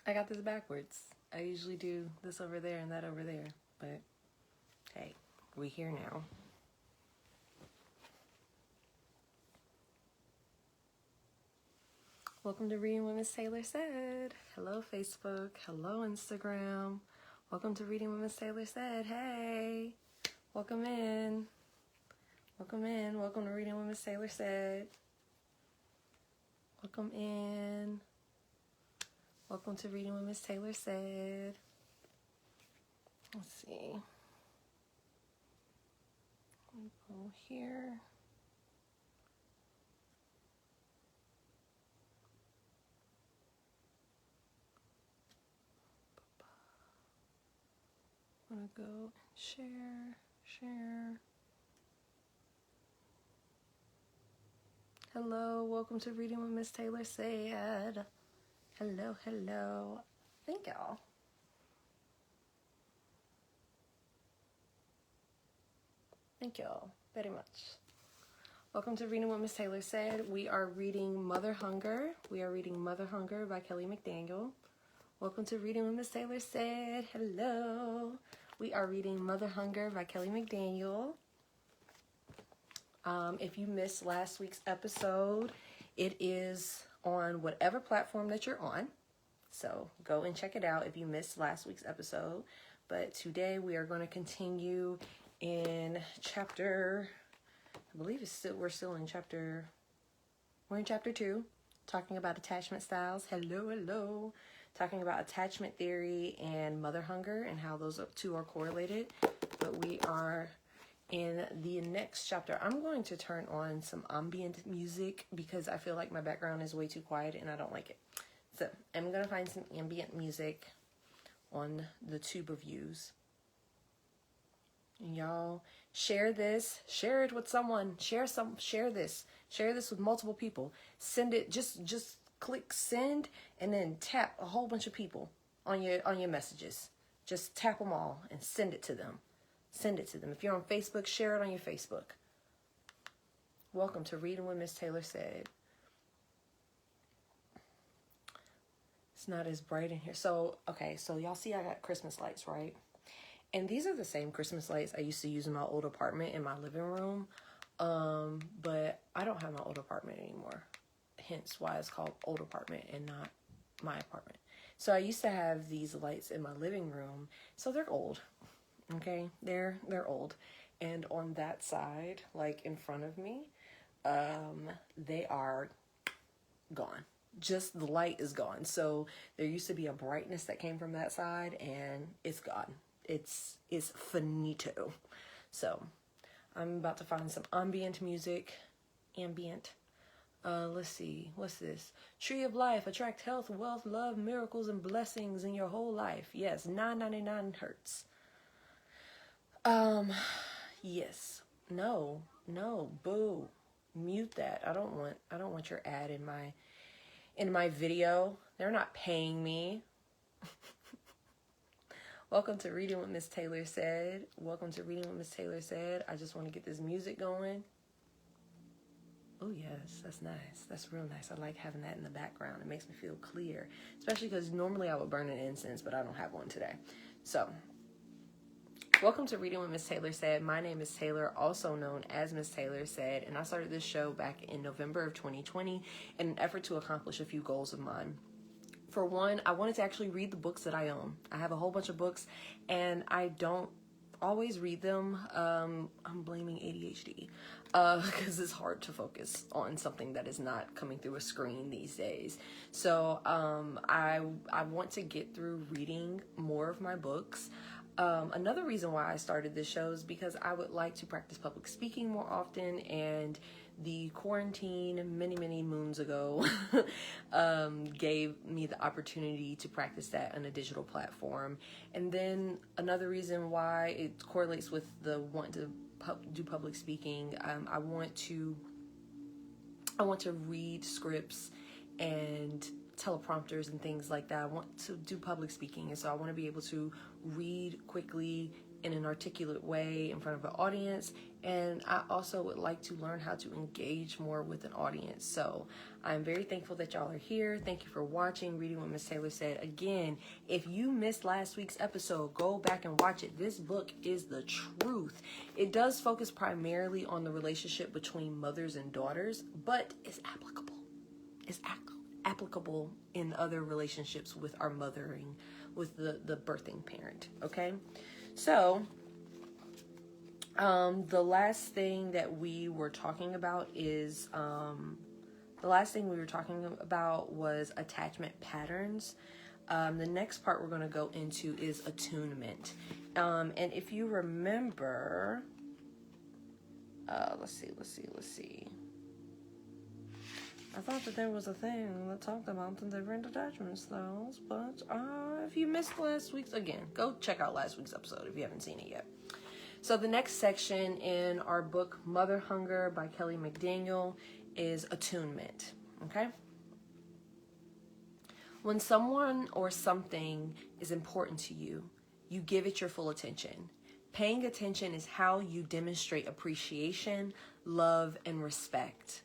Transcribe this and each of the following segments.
I got this backwards. I usually do this over there and that over there. But, hey, we here now. Welcome to Reading what Miss Taylor Said. Hello, Facebook. Hello, Instagram. Welcome to Reading what Miss Taylor Said. Hey, welcome in. Welcome in. Welcome to Reading what Miss Taylor Said. Welcome in. Welcome to Reading what Miss Taylor Said. Let's see. Let me go here. I'm gonna go and share. Hello, welcome to Reading what Miss Taylor Said. Hello. Thank y'all. Thank y'all very much. Welcome to Reading what Miss Taylor Said. We are reading Mother Hunger. We are reading Mother Hunger by Kelly McDaniel. Welcome to Reading what Miss Taylor Said. Hello. We are reading Mother Hunger by Kelly McDaniel. If you missed last week's episode, it is on whatever platform that you're on. So go and check it out if you missed last week's episode. But today we are going to continue in chapter, I believe we're in chapter 2, talking about attachment styles. Hello. Talking about attachment theory and mother hunger and how those two are correlated. But we are in the next chapter. I'm going to turn on some ambient music because I feel like my background is way too quiet and I don't like it. So I'm going to find some ambient music on the tube of views. And y'all share this, share it with someone, share this with multiple people. Send it, just click send and then tap a whole bunch of people on your messages. Just tap them all and send it to them. If you're on Facebook, share it on your Facebook. Welcome to Reading what Miss Taylor Said. It's not as bright in here. So y'all see I got Christmas lights, right? And these are the same Christmas lights I used to use in my old apartment in my living room. But I don't have my old apartment anymore. Hence why it's called old apartment and not my apartment. So I used to have these lights in my living room. So they're old. Okay, they're old. And on that side, like in front of me, they are gone. Just the light is gone. So there used to be a brightness that came from that side and it's gone. It's finito. So I'm about to find some ambient music. Let's see. What's this? Tree of Life. Attract health, wealth, love, miracles, and blessings in your whole life. Yes, 9.99 hertz. Yes. No, boo. Mute that. I don't want your ad in my video. They're not paying me. Welcome to Reading what Miss Taylor Said. I just want to get this music going. Oh, yes, that's nice. That's real nice. I like having that in the background. It makes me feel clear, especially because normally I would burn an incense, but I don't have one today. So, welcome to Reading what Miss Taylor Said. My name is Taylor, also known as Miss Taylor Said, and I started this show back in November of 2020 in an effort to accomplish a few goals of mine. For one, I wanted to actually read the books that I own. I have a whole bunch of books, and I don't always read them. I'm blaming ADHD because it's hard to focus on something that is not coming through a screen these days. So I want to get through reading more of my books. Another reason why I started this show is because I would like to practice public speaking more often, and the quarantine many moons ago gave me the opportunity to practice that on a digital platform. And then another reason why it correlates with the want to do public speaking, I want to read scripts and teleprompters and things like that. I want to do public speaking, and so I want to be able to read quickly in an articulate way in front of an audience, and I also would like to learn how to engage more with an audience. So I'm very thankful that y'all are here. Thank you for watching Reading What Miss Taylor Said. Again, if you missed last week's episode, go back and watch it. This book is the truth. It does focus primarily on the relationship between mothers and daughters, but it's applicable. It's applicable in other relationships with our mothering, with the birthing parent, okay? So, the last thing that we were talking about is, was attachment patterns. The next part we're going to go into is attunement. And if you remember, let's see. I thought that there was a thing that talked about the different attachment styles, but if you missed last week's, again, go check out last week's episode if you haven't seen it yet. So the next section in our book, Mother Hunger by Kelly McDaniel, is attunement, okay? When someone or something is important to you, you give it your full attention. Paying attention is how you demonstrate appreciation, love, and respect.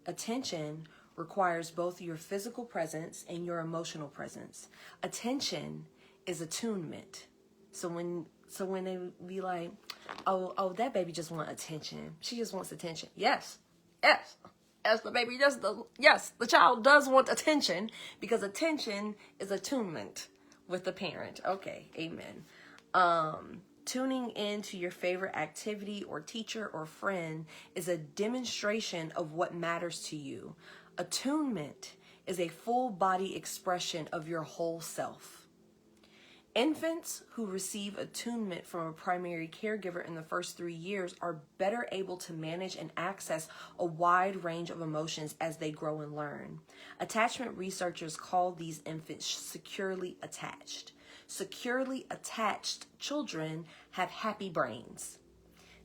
Attention requires both your physical presence and your emotional presence. Attention is attunement. So when they be like, oh, that baby just wants attention. She just wants attention. Yes, the child does want attention, because attention is attunement with the parent. Okay, amen. Tuning in to your favorite activity or teacher or friend is a demonstration of what matters to you. Attunement is a full body expression of your whole self. Infants who receive attunement from a primary caregiver in the first 3 years are better able to manage and access a wide range of emotions as they grow and learn. Attachment researchers call these infants securely attached. Securely attached children have happy brains.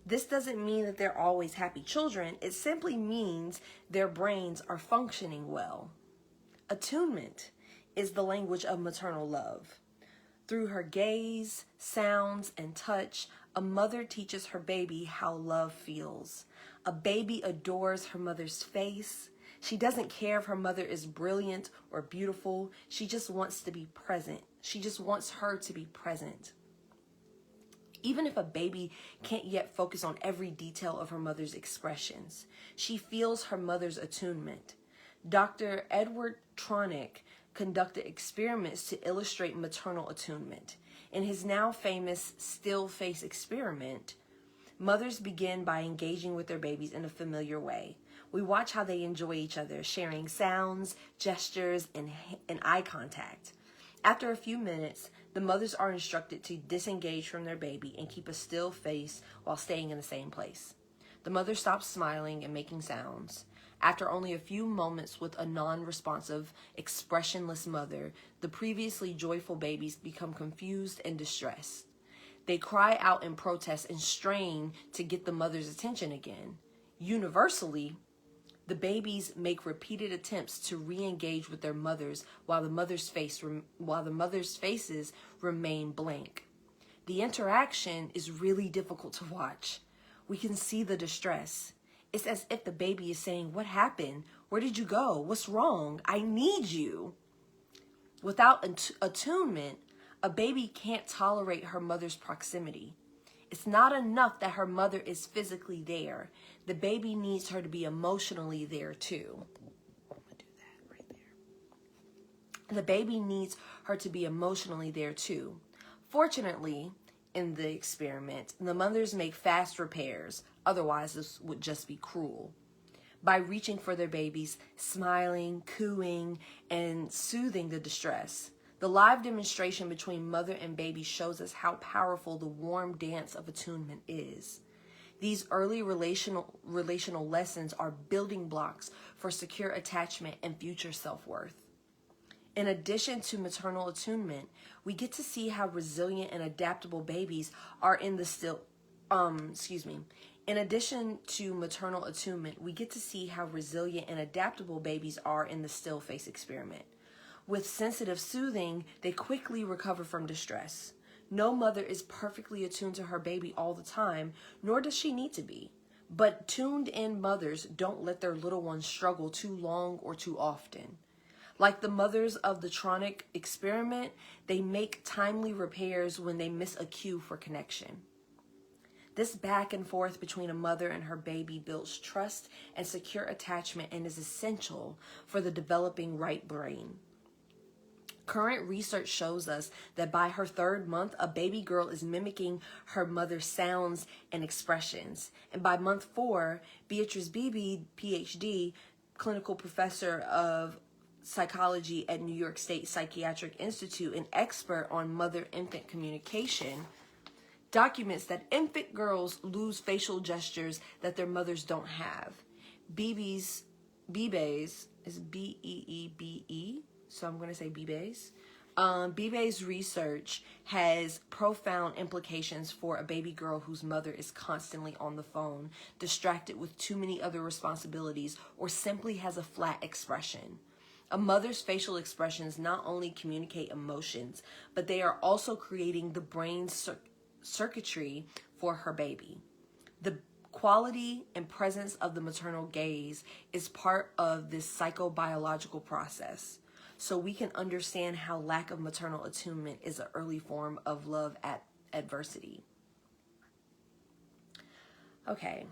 This doesn't mean that they're always happy children. It simply means their brains are functioning well. Attunement is the language of maternal love. Through her gaze, sounds, and touch, a mother teaches her baby how love feels. A baby adores her mother's face. She doesn't care if her mother is brilliant or beautiful. She just wants to be present. She just wants her to be present. Even if a baby can't yet focus on every detail of her mother's expressions, she feels her mother's attunement. Dr. Edward Tronick conducted experiments to illustrate maternal attunement. In his now famous still face experiment, mothers begin by engaging with their babies in a familiar way. We watch how they enjoy each other, sharing sounds, gestures, and eye contact. After a few minutes, the mothers are instructed to disengage from their baby and keep a still face while staying in the same place. The mother stops smiling and making sounds. After only a few moments with a non-responsive, expressionless mother, the previously joyful babies become confused and distressed. They cry out in protest and strain to get the mother's attention again. Universally, the babies make repeated attempts to re-engage with their mothers while the mother's faces remain blank. The interaction is really difficult to watch. We can see the distress. It's as if the baby is saying, "What happened? Where did you go? What's wrong? I need you." Without attunement, a baby can't tolerate her mother's proximity. It's not enough that her mother is physically there. The baby needs her to be emotionally there too. I'm gonna do that right there. The baby needs her to be emotionally there too. Fortunately, in the experiment, the mothers make fast repairs. Otherwise, this would just be cruel. By reaching for their babies, smiling, cooing, and soothing the distress. The live demonstration between mother and baby shows us how powerful the warm dance of attunement is. These early relational lessons are building blocks for secure attachment and future self-worth. In addition to maternal attunement, we get to see how resilient and adaptable babies are in the still, In addition to maternal attunement, we get to see how resilient and adaptable babies are in the still face experiment. With sensitive soothing, they quickly recover from distress. No mother is perfectly attuned to her baby all the time, nor does she need to be. But tuned-in mothers don't let their little ones struggle too long or too often. Like the mothers of the Tronic experiment, they make timely repairs when they miss a cue for connection. This back and forth between a mother and her baby builds trust and secure attachment and is essential for the developing right brain. Current research shows us that by her 3rd month, a baby girl is mimicking her mother's sounds and expressions. And by month 4, Beatrice Beebe, PhD, clinical professor of psychology at New York State Psychiatric Institute, an expert on mother-infant communication, documents that infant girls lose facial gestures that their mothers don't have. Beebe's is B-E-E-B-E, so I'm going to say Beebe's. Beebe's research has profound implications for a baby girl whose mother is constantly on the phone, distracted with too many other responsibilities, or simply has a flat expression. A mother's facial expressions not only communicate emotions, but they are also creating the brain's circuitry for her baby. The quality and presence of the maternal gaze is part of this psychobiological process, so we can understand how lack of maternal attunement is an early form of love at adversity. Okay.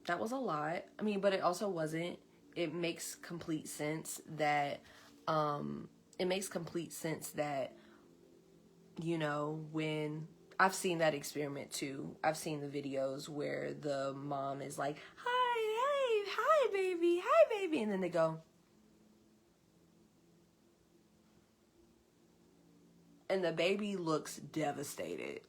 That was a lot. I mean, but it also wasn't. It makes complete sense that, you know, when I've seen that experiment too. I've seen the videos where the mom is like, hi, baby. And then they go. And the baby looks devastated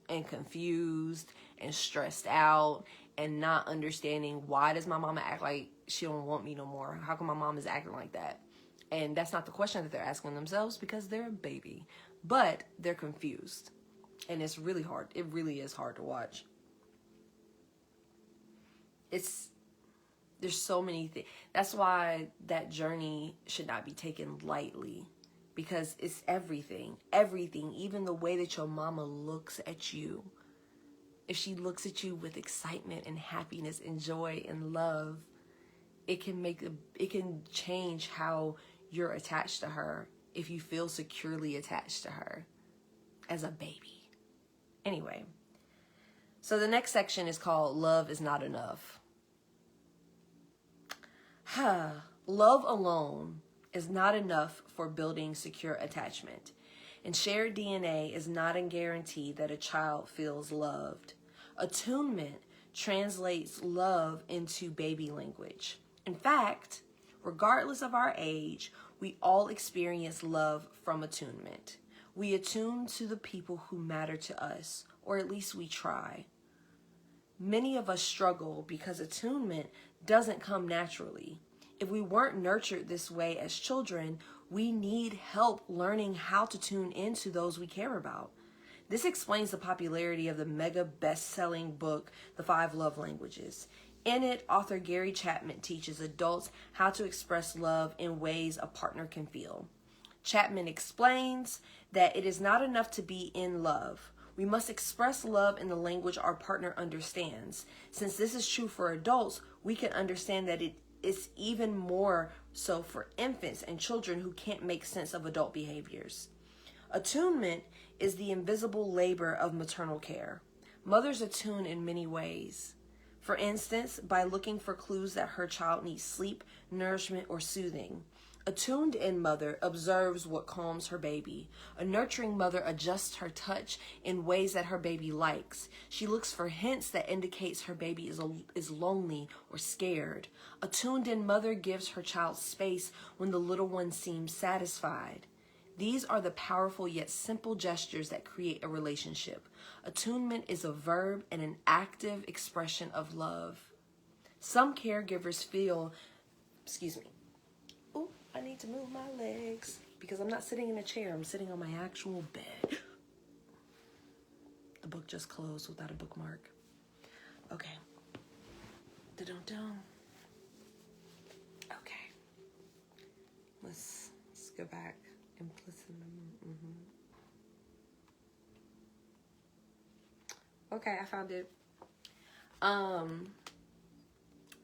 and confused and stressed out and not understanding, why does my mama act like she don't want me no more? How come my mom is acting like that? And that's not the question that they're asking themselves, because they're a baby. But they're confused. And it's really hard. It really is hard to watch. There's so many things. That's why that journey should not be taken lightly. Because it's everything. Everything. Even the way that your mama looks at you. If she looks at you with excitement and happiness and joy and love, it can change how you're attached to her if you feel securely attached to her as a baby. Anyway, so the next section is called Love is Not Enough. Love alone is not enough for building secure attachment, and shared DNA is not a guarantee that a child feels loved. Attunement translates love into baby language. In fact, regardless of our age, we all experience love from attunement. We attune to the people who matter to us, or at least we try. Many of us struggle because attunement doesn't come naturally. If we weren't nurtured this way as children, we need help learning how to tune into those we care about. This explains the popularity of the mega best-selling book, The 5 Love Languages. In it, author Gary Chapman teaches adults how to express love in ways a partner can feel. Chapman explains that it is not enough to be in love. We must express love in the language our partner understands. Since this is true for adults, we can understand that it is even more so for infants and children who can't make sense of adult behaviors. Attunement is the invisible labor of maternal care. Mothers attune in many ways. For instance, by looking for clues that her child needs sleep, nourishment, or soothing. A tuned-in mother observes what calms her baby. A nurturing mother adjusts her touch in ways that her baby likes. She looks for hints that indicates her baby is lonely or scared. A tuned-in mother gives her child space when the little one seems satisfied. These are the powerful yet simple gestures that create a relationship. Attunement is a verb and an active expression of love. Some caregivers feel, I need to move my legs because I'm not sitting in a chair. I'm sitting on my actual bed. The book just closed without a bookmark. Okay. Da-dum-dum. Okay. Let's go back Implicit. Okay, I found it.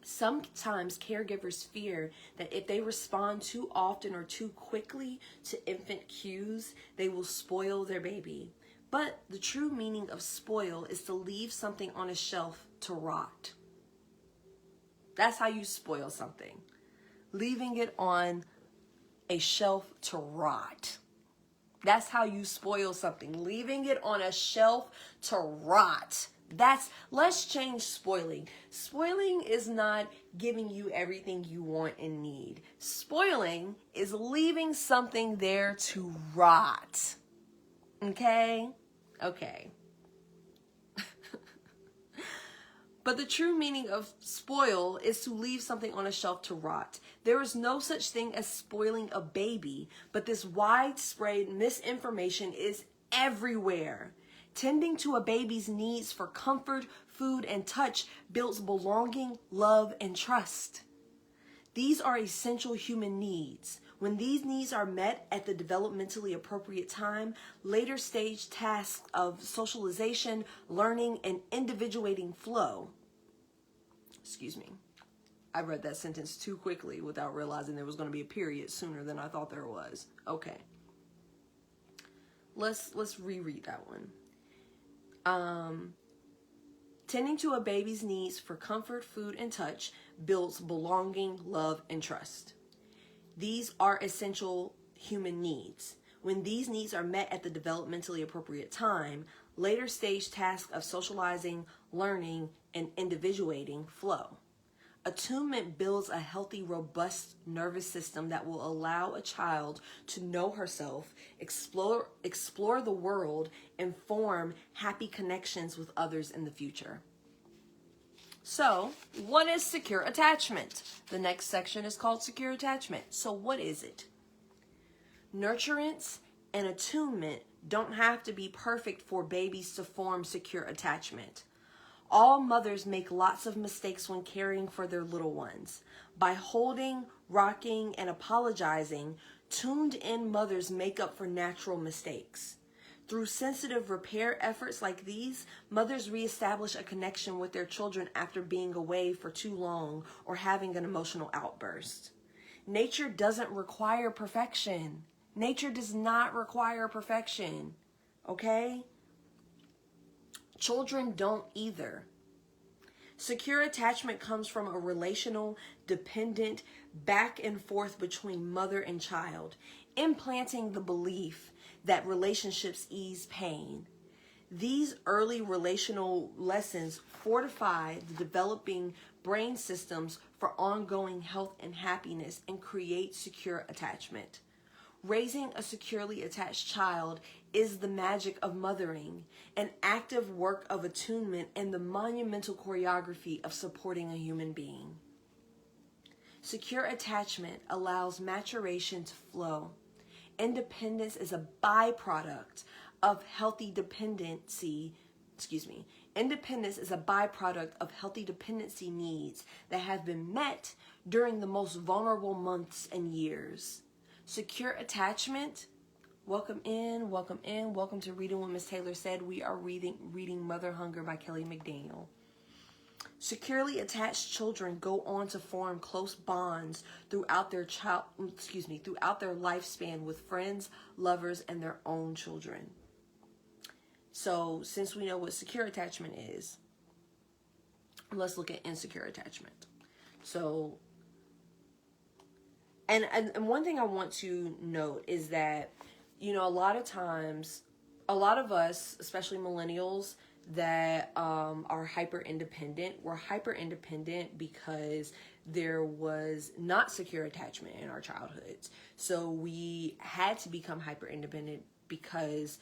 Sometimes caregivers fear that if they respond too often or too quickly to infant cues, they will spoil their baby. But the true meaning of spoil is to leave something on a shelf to rot. That's how you spoil something. Leaving it on a shelf to rot. That's how you spoil something. Leaving it on a shelf to rot. Let's change spoiling. Spoiling is not giving you everything you want and need. Spoiling is leaving something there to rot. Okay? Okay. But the true meaning of spoil is to leave something on a shelf to rot. There is no such thing as spoiling a baby, but this widespread misinformation is everywhere. Tending to a baby's needs for comfort, food, and touch builds belonging, love, and trust. These are essential human needs. When these needs are met at the developmentally appropriate time, later stage tasks of socialization, learning, and individuating flow. Excuse me. I read that sentence too quickly without realizing there was going to be a period sooner than I thought there was. Okay. Let's reread that one. Tending to a baby's needs for comfort, food, and touch builds belonging, love, and trust. These are essential human needs. When these needs are met at the developmentally appropriate time, later stage tasks of socializing, learning, and individuating flow. Attunement builds a healthy, robust nervous system that will allow a child to know herself, explore the world, and form happy connections with others in the future. So, what is secure attachment? The next section is called secure attachment. So, what is it? Nurturance and attunement don't have to be perfect for babies to form secure attachment. All mothers make lots of mistakes when caring for their little ones. By holding, rocking, and apologizing, tuned-in mothers make up for natural mistakes. Through sensitive repair efforts like these, mothers reestablish a connection with their children after being away for too long or having an emotional outburst. Nature doesn't require perfection. Nature does not require perfection. Okay? Children don't either. Secure attachment comes from a relational, dependent back and forth between mother and child, implanting the belief that relationships ease pain. These early relational lessons fortify the developing brain systems for ongoing health and happiness and create secure attachment. Raising a securely attached child is the magic of mothering, an active work of attunement, and the monumental choreography of supporting a human being. Secure attachment allows maturation to flow. Independence is a byproduct of healthy dependency. Independence is a byproduct of healthy dependency needs that have been met during the most vulnerable months and years. Secure attachment. Welcome to Reading What Miss Taylor Said. We are reading Mother Hunger by Kelly McDaniel. Securely attached children go on to form close bonds throughout their lifespan with friends, lovers, and their own children. So, since we know what secure attachment is, let's look at insecure attachment. So, and one thing I want to note is that, a lot of times, a lot of us, especially millennials, that are hyper independent, we're hyper independent because there was not secure attachment in our childhoods. So we had to become hyper independent because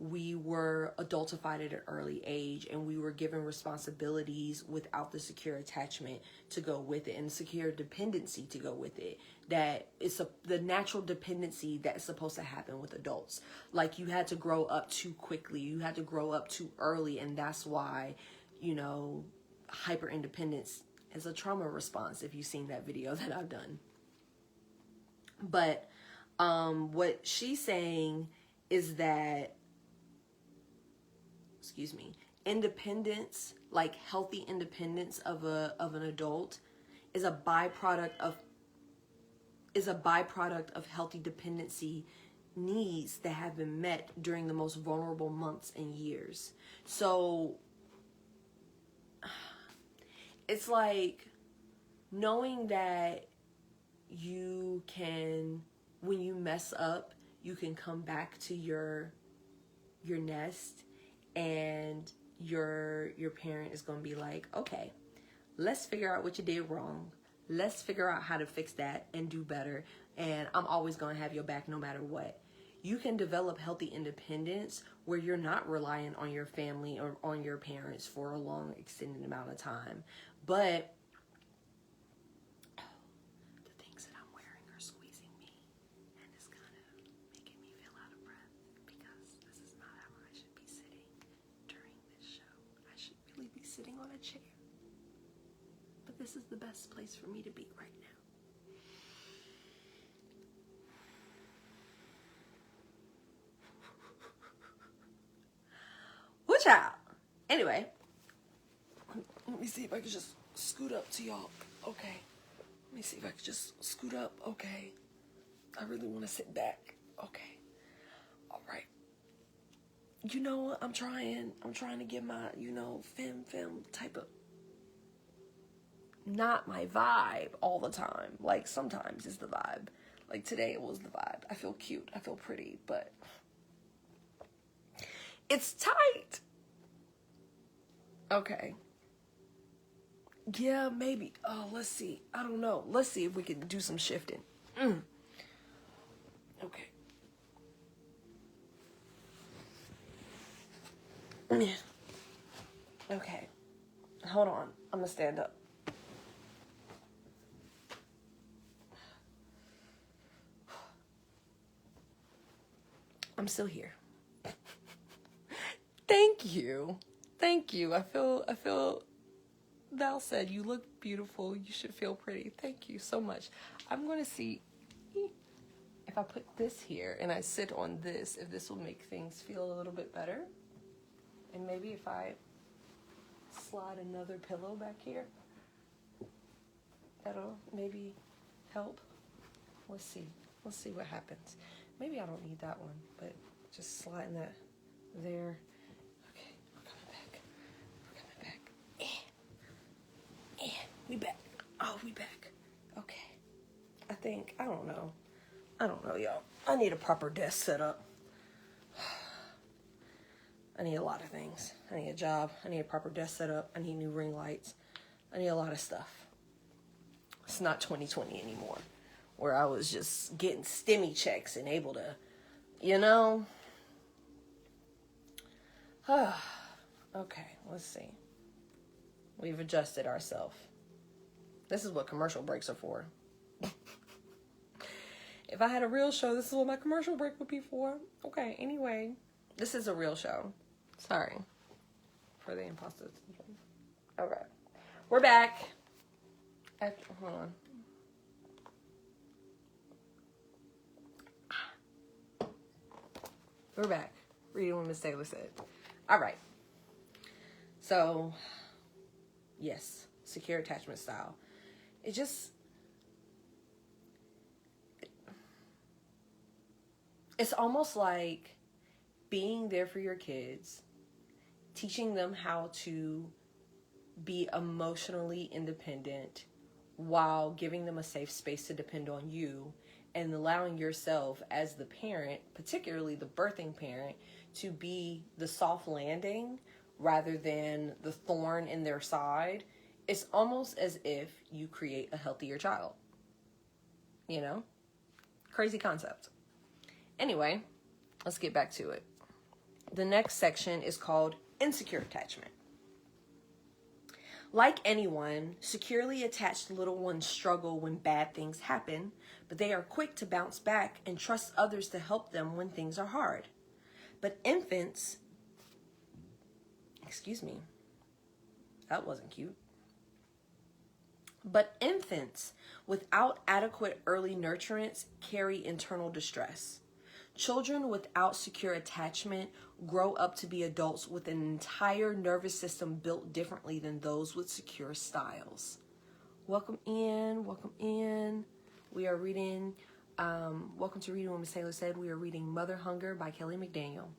we were adultified at an early age and we were given responsibilities without the secure attachment to go with it and secure dependency to go with it. That is the natural dependency that's supposed to happen with adults. Like, you had to grow up too quickly, you had to grow up too early, and that's why, hyper independence is a trauma response, if you've seen that video that I've done. But What she's saying is that, independence, like healthy independence of an adult, is a byproduct of healthy dependency needs that have been met during the most vulnerable months and years. So it's like knowing that you can, when you mess up, you can come back to your nest, and your parent is going to be like, okay, let's figure out what you did wrong. Let's figure out how to fix that and do better. And I'm always going to have your back no matter what. You can develop healthy independence where you're not reliant on your family or on your parents for a long, extended amount of time. But the things that I'm wearing are squeezing me, and it's kind of making me feel out of breath, because this is not how I should be sitting during this show. I should really be sitting on a chair. But this is the best place for me to be right now. Watch out. Anyway, let me see if I can just scoot up to y'all. Okay. Let me see if I can just scoot up. Okay. I really want to sit back. Okay. All right. You know what? I'm trying to get my, fem type of, not my vibe all the time. Like, sometimes it's the vibe. Like, today it was the vibe. I feel cute. I feel pretty, but it's tight. Okay. Yeah, maybe. Oh, let's see. I don't know. Let's see if we can do some shifting. Okay. Okay. Hold on. I'm gonna stand up. I'm still here. Thank you. Thank you. I feel Val said, you look beautiful. You should feel pretty. Thank you so much. I'm going to see if I put this here and I sit on this, if this will make things feel a little bit better. And maybe if I slide another pillow back here, that'll maybe help. Let's see. Let's see what happens. Maybe I don't need that one, but just sliding that there. Okay, we're coming back. We're coming back. We back. Oh, we back. Okay. I don't know, y'all. I need a proper desk set up. I need a lot of things. I need a job. I need a proper desk set up. I need new ring lights. I need a lot of stuff. It's not 2020 anymore, where I was just getting stimmy checks and able to, Okay, let's see. We've adjusted ourselves. This is what commercial breaks are for. If I had a real show, this is what my commercial break would be for. Okay, anyway, this is a real show. Sorry for the imposter syndrome. Okay, we're back. Hold on. We're back. Reading what Miss Taylor said. All right. So, yes, secure attachment style. It's almost like being there for your kids, teaching them how to be emotionally independent while giving them a safe space to depend on you, and allowing yourself as the parent, particularly the birthing parent, to be the soft landing rather than the thorn in their side. It's almost as if you create a healthier child. Crazy concept. Anyway, let's get back to it. The next section is called insecure attachment. Like anyone, securely attached little ones struggle when bad things happen, but they are quick to bounce back and trust others to help them when things are hard. But infants, that wasn't cute. But infants without adequate early nurturance carry internal distress. Children without secure attachment grow up to be adults with an entire nervous system built differently than those with secure styles. Welcome in, welcome in. We are reading, welcome to Reading what Miss Taylor Said. We are reading Mother Hunger by Kelly McDaniel.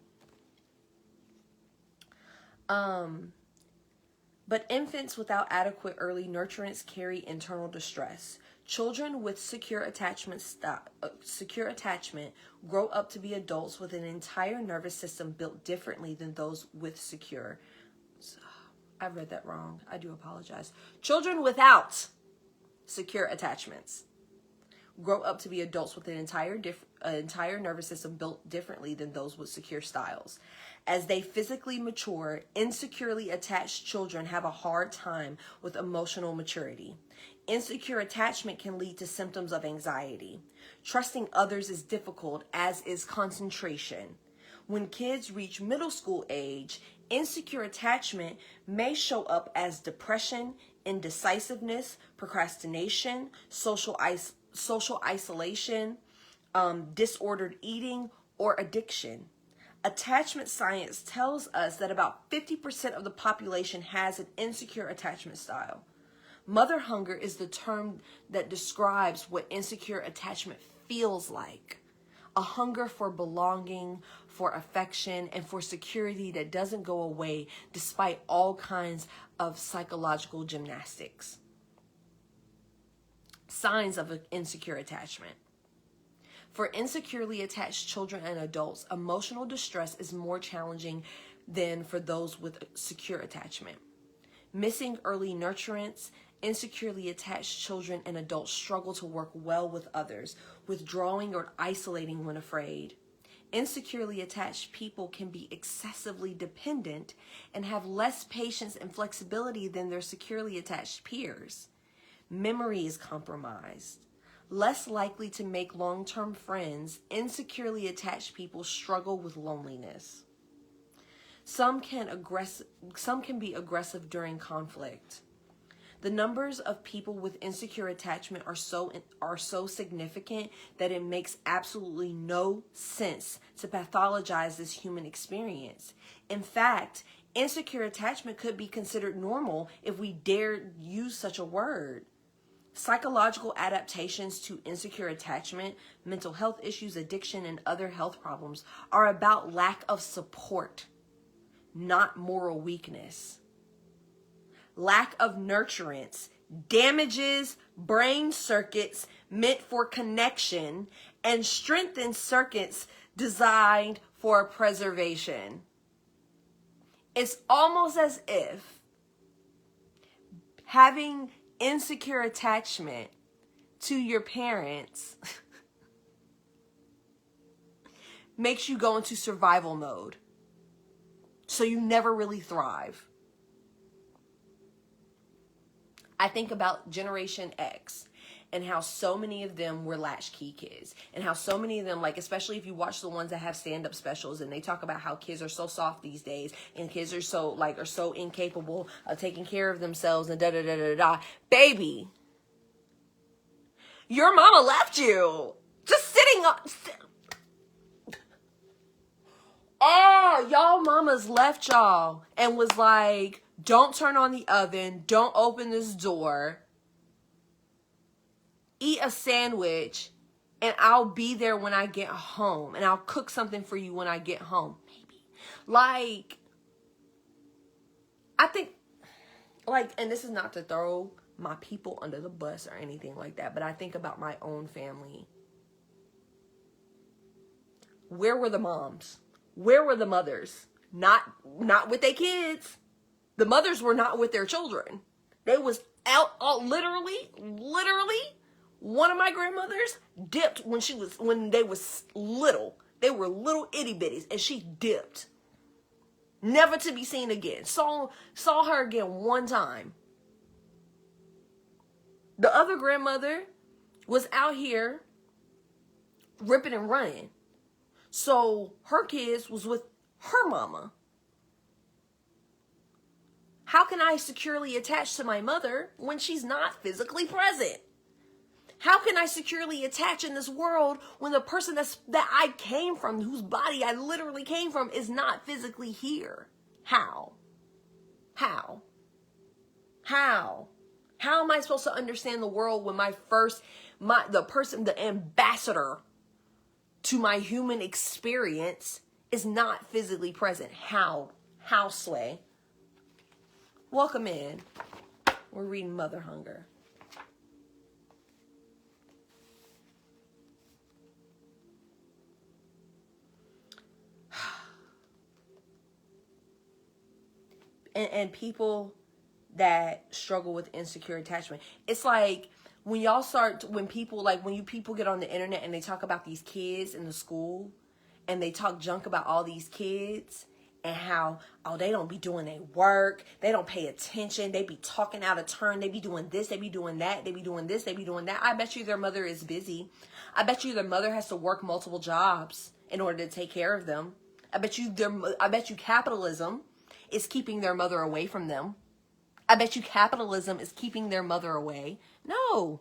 But infants without adequate early nurturance carry internal distress. Children with secure attachment grow up to be adults with an entire nervous system built differently than those with secure. I read that wrong. I do apologize. Children without secure attachments grow up to be adults with an entire nervous system built differently than those with secure styles. As they physically mature, insecurely attached children have a hard time with emotional maturity. Insecure attachment can lead to symptoms of anxiety. Trusting others is difficult, as is concentration. When kids reach middle school age, insecure attachment may show up as depression, indecisiveness, procrastination, social isolation, disordered eating, or addiction. Attachment science tells us that about 50% of the population has an insecure attachment style. Mother hunger is the term that describes what insecure attachment feels like. A hunger for belonging, for affection, and for security that doesn't go away despite all kinds of psychological gymnastics. Signs of an insecure attachment. For insecurely attached children and adults, emotional distress is more challenging than for those with secure attachment. Missing early nurturance, insecurely attached children and adults struggle to work well with others, withdrawing or isolating when afraid. Insecurely attached people can be excessively dependent and have less patience and flexibility than their securely attached peers. Memory is compromised. Less likely to make long-term friends, insecurely attached people struggle with loneliness. Some can be aggressive during conflict. The numbers of people with insecure attachment are so significant that it makes absolutely no sense to pathologize this human experience. In fact, insecure attachment could be considered normal if we dared use such a word. Psychological adaptations to insecure attachment, mental health issues, addiction, and other health problems are about lack of support, not moral weakness. Lack of nurturance damages brain circuits meant for connection and strengthens circuits designed for preservation. It's almost as if having insecure attachment to your parents makes you go into survival mode, so you never really thrive. I think about Generation X and how so many of them were latchkey kids, and how so many of them, like, especially if you watch the ones that have stand-up specials, and they talk about how kids are so soft these days, and kids are so incapable of taking care of themselves, and da-da-da-da-da. Baby, your mama left you. Just sitting up. Oh, y'all mamas left y'all and was like, don't turn on the oven, don't open this door, eat a sandwich, and I'll be there when I get home, and I'll cook something for you when I get home. Maybe. Like, I think, like, and this is not to throw my people under the bus or anything like that, but I think about my own family. Where were the moms? Where were the mothers? Not with their kids. The mothers were not with their children. They was out literally. One of my grandmothers dipped when they was little. They were little itty bitties, and she dipped. Never to be seen again. Saw her again one time. The other grandmother was out here ripping and running. So her kids was with her mama. How can I securely attach to my mother when she's not physically present? How can I securely attach in this world when the person that I came from, whose body I literally came from, is not physically here? How? How? How? How am I supposed to understand the world when the ambassador to my human experience is not physically present? How? How, Slay? Welcome in. We're reading Mother Hunger. And people that struggle with insecure attachment. It's like when people get on the internet and they talk about these kids in the school and they talk junk about all these kids and how, oh, they don't be doing their work. They don't pay attention. They be talking out of turn. They be doing this. They be doing that. They be doing this. They be doing that. I bet you their mother is busy. I bet you their mother has to work multiple jobs in order to take care of them. I bet you capitalism is keeping their mother away from them. I bet you capitalism is keeping their mother away. No.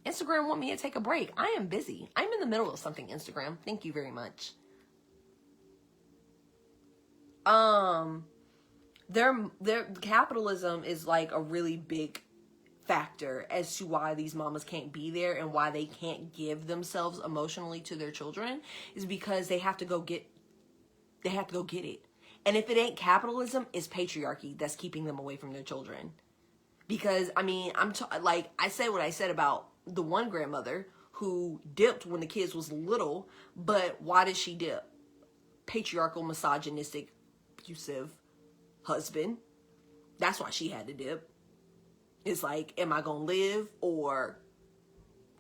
Instagram want me to take a break. I am busy. I'm in the middle of something, Instagram. Thank you very much. Their capitalism is like a really big factor as to why these mamas can't be there and why they can't give themselves emotionally to their children, is because they have to go get it. And if it ain't capitalism, it's patriarchy that's keeping them away from their children. Because, I mean, I said what I said about the one grandmother who dipped when the kids was little, but why did she dip? Patriarchal, misogynistic, abusive husband. That's why she had to dip. It's like, am I going to live? Or,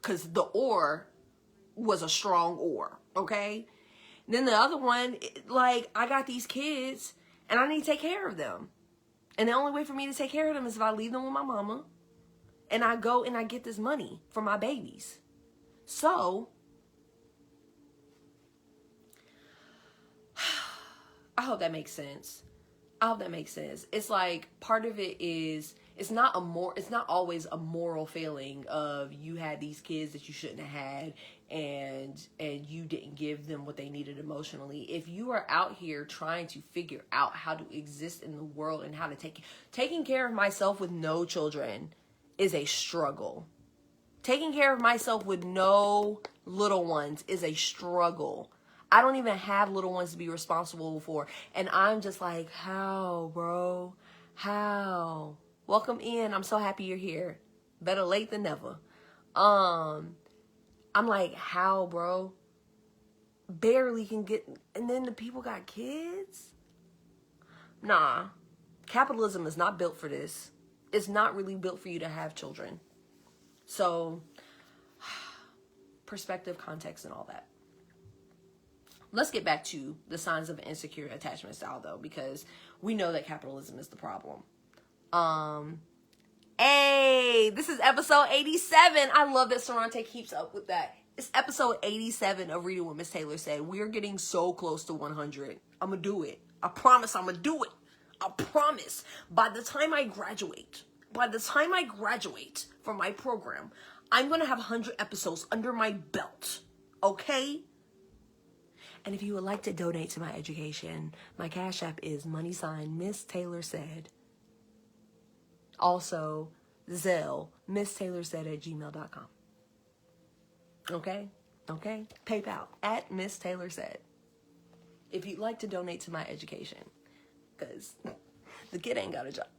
because the or was a strong or, okay? Then the other one, like, I got these kids and I need to take care of them. And the only way for me to take care of them is if I leave them with my mama and I go and I get this money for my babies. So, I hope that makes sense. It's like, part of it is, it's not always a moral failing of you had these kids that you shouldn't have had and you didn't give them what they needed emotionally. If you are out here trying to figure out how to exist in the world and how to taking care of myself with no children is a struggle. Taking care of myself with no little ones is a struggle. I don't even have little ones to be responsible for. And I'm just like, how, bro? How? Welcome in. I'm so happy you're here. Better late than never. I'm like, how, bro? Barely can get, and then the people got kids? Nah. Capitalism is not built for this. It's not really built for you to have children. So, perspective, context, and all that. Let's get back to the signs of insecure attachment style, though, because we know that capitalism is the problem. Hey, this is episode 87. I love that Sorante keeps up with that. It's episode 87 of Reading what Miss Taylor Said. We're getting so close to 100. I'm gonna do it. I promise I'm gonna do it. I promise. By the time I graduate from my program, I'm gonna have 100 episodes under my belt. Okay? And if you would like to donate to my education, my Cash App is $MissTaylorSaid. Also, Zelle, MissTaylorSaid@gmail.com. Okay? Okay? PayPal, @MissTaylorSaid. If you'd like to donate to my education, because the kid ain't got a job.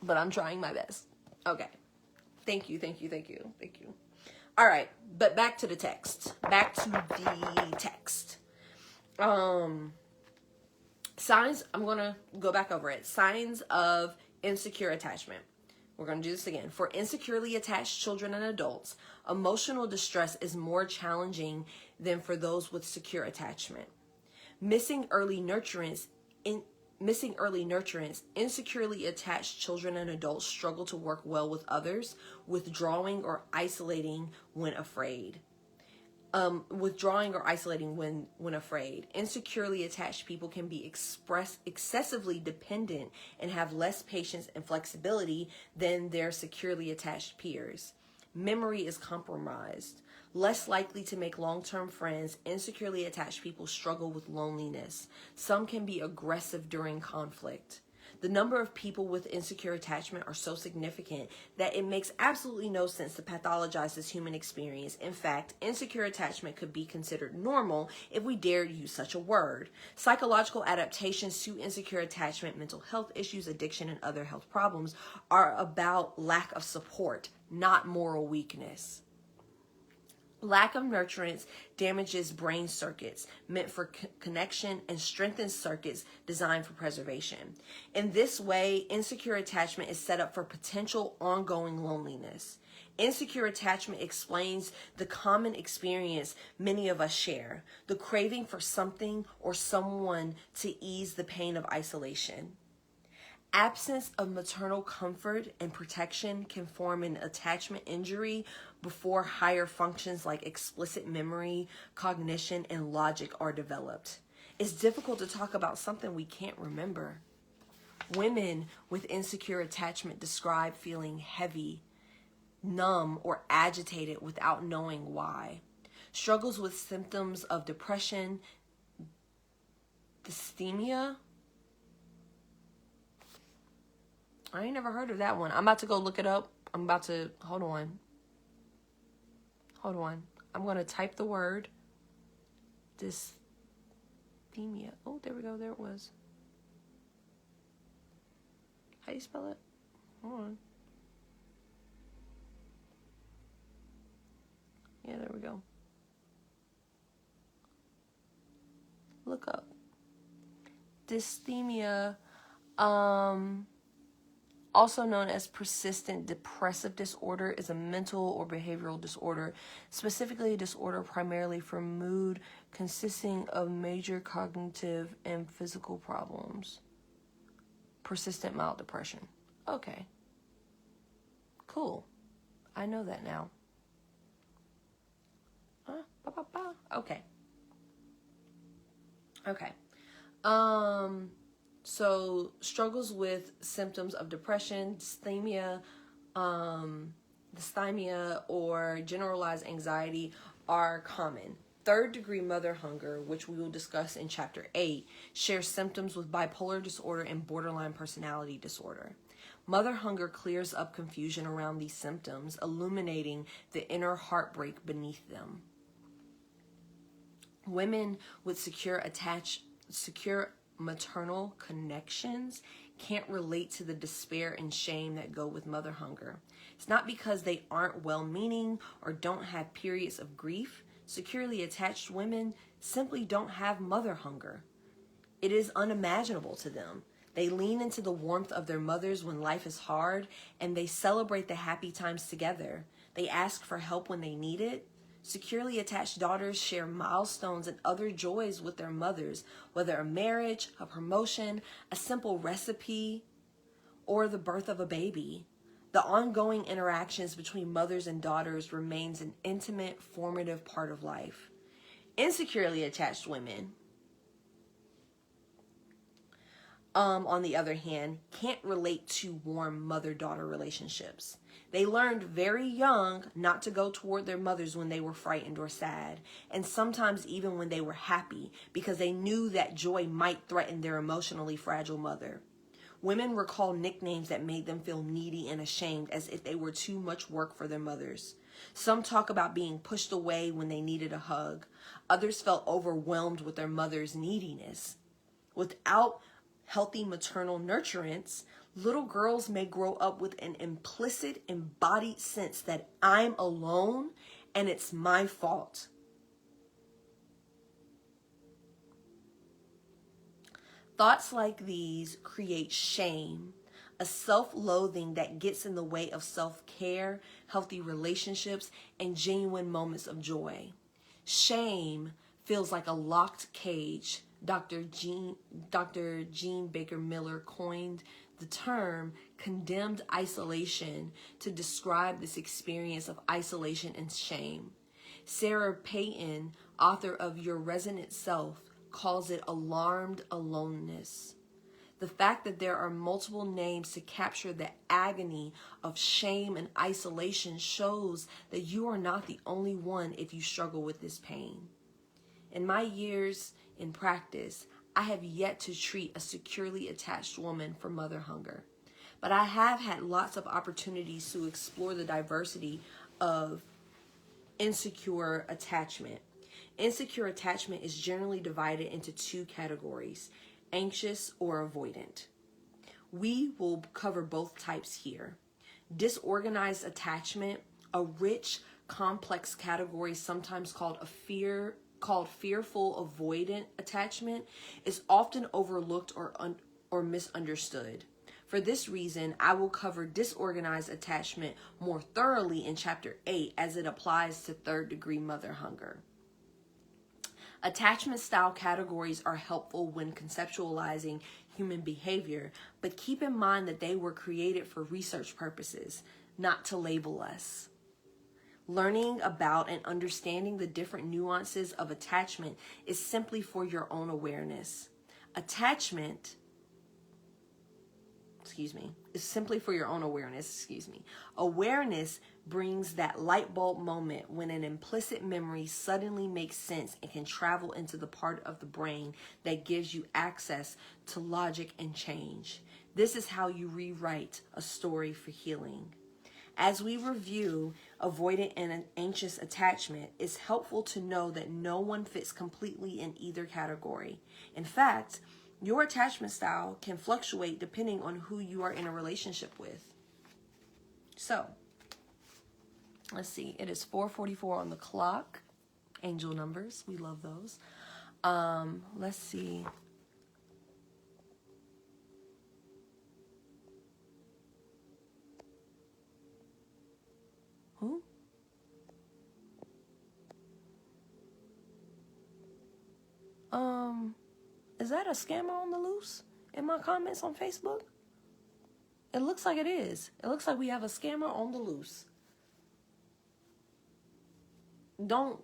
But I'm trying my best. Okay. Thank you. All right, but back to the text. Signs, I'm going to go back over it. Signs of insecure attachment. We're going to do this again. For insecurely attached children and adults, emotional distress is more challenging than for those with secure attachment. Missing early nurturance, insecurely attached children and adults struggle to work well with others, withdrawing or isolating when afraid. withdrawing or isolating when afraid. Insecurely attached people can be excessively dependent and have less patience and flexibility than their securely attached peers. Memory is compromised. Less likely to make long-term friends, insecurely attached people struggle with loneliness. Some can be aggressive during conflict. The number of people with insecure attachment are so significant that it makes absolutely no sense to pathologize this human experience. In fact, insecure attachment could be considered normal if we dared use such a word. Psychological adaptations to insecure attachment, mental health issues, addiction, and other health problems are about lack of support, not moral weakness. Lack of nurturance damages brain circuits meant for connection and strengthens circuits designed for preservation. In this way, insecure attachment is set up for potential ongoing loneliness. Insecure attachment explains the common experience many of us share, the craving for something or someone to ease the pain of isolation. Absence of maternal comfort and protection can form an attachment injury before higher functions like explicit memory, cognition, and logic are developed. It's difficult to talk about something we can't remember. Women with insecure attachment describe feeling heavy, numb, or agitated without knowing why. Struggles with symptoms of depression, dysthymia. I ain't never heard of that one. I'm about to go look it up. Hold on. I'm going to type the word dysthymia. Oh, there we go. There it was. How do you spell it? Hold on. Yeah, there we go. Look up. Dysthymia, also known as persistent depressive disorder, is a mental or behavioral disorder, specifically a disorder primarily for mood, consisting of major cognitive and physical problems. Persistent mild depression. Okay. Cool. I know that now. Okay. So struggles with symptoms of depression, dysthymia, or generalized anxiety are common. Third-degree mother hunger, which we will discuss in Chapter 8, shares symptoms with bipolar disorder and borderline personality disorder. Mother hunger clears up confusion around these symptoms, illuminating the inner heartbreak beneath them. Women with secure maternal connections can't relate to the despair and shame that go with mother hunger. It's not because they aren't well-meaning or don't have periods of grief. Securely attached women simply don't have mother hunger. It is unimaginable to them. They lean into the warmth of their mothers when life is hard, and they celebrate the happy times together. They ask for help when they need it. Securely attached daughters share milestones and other joys with their mothers, whether a marriage, a promotion, a simple recipe, or the birth of a baby. The ongoing interactions between mothers and daughters remains an intimate, formative part of life. Insecurely attached women, on the other hand, can't relate to warm mother-daughter relationships. They learned very young not to go toward their mothers when they were frightened or sad, and sometimes even when they were happy, because they knew that joy might threaten their emotionally fragile mother. Women recall nicknames that made them feel needy and ashamed, as if they were too much work for their mothers. Some talk about being pushed away when they needed a hug. Others felt overwhelmed with their mother's neediness. Without healthy maternal nurturance, little girls may grow up with an implicit, embodied sense that I'm alone and it's my fault. Thoughts like these create shame, a self-loathing that gets in the way of self-care, healthy relationships, and genuine moments of joy. Shame feels like a locked cage. Dr. Jean Baker Miller coined the term condemned isolation to describe this experience of isolation and shame. Sarah Payton, author of Your Resonant Self, calls it alarmed aloneness. The fact that there are multiple names to capture the agony of shame and isolation shows that you are not the only one if you struggle with this pain. In my years in practice, I have yet to treat a securely attached woman for mother hunger. But I have had lots of opportunities to explore the diversity of insecure attachment. Insecure attachment is generally divided into two categories, anxious or avoidant. We will cover both types here. Disorganized attachment, a rich, complex category sometimes called fearful avoidant attachment, is often overlooked or misunderstood. For this reason, I will cover disorganized attachment more thoroughly in Chapter 8 as it applies to third-degree mother hunger. Attachment style categories are helpful when conceptualizing human behavior, but keep in mind that they were created for research purposes, not to label us. Learning about and understanding the different nuances of attachment is simply for your own awareness. Is simply for your own awareness, Awareness brings that light bulb moment when an implicit memory suddenly makes sense and can travel into the part of the brain that gives you access to logic and change. This is how you rewrite a story for healing. As we review avoidant and anxious attachment, it's helpful to know that no one fits completely in either category. In fact, your attachment style can fluctuate depending on who you are in a relationship with. So, let's see. It is 4:44 on the clock. Angel numbers. We love those. Let's see. Who? Is that a scammer on the loose in my comments on Facebook? It looks like it is. It looks like we have a scammer on the loose. There's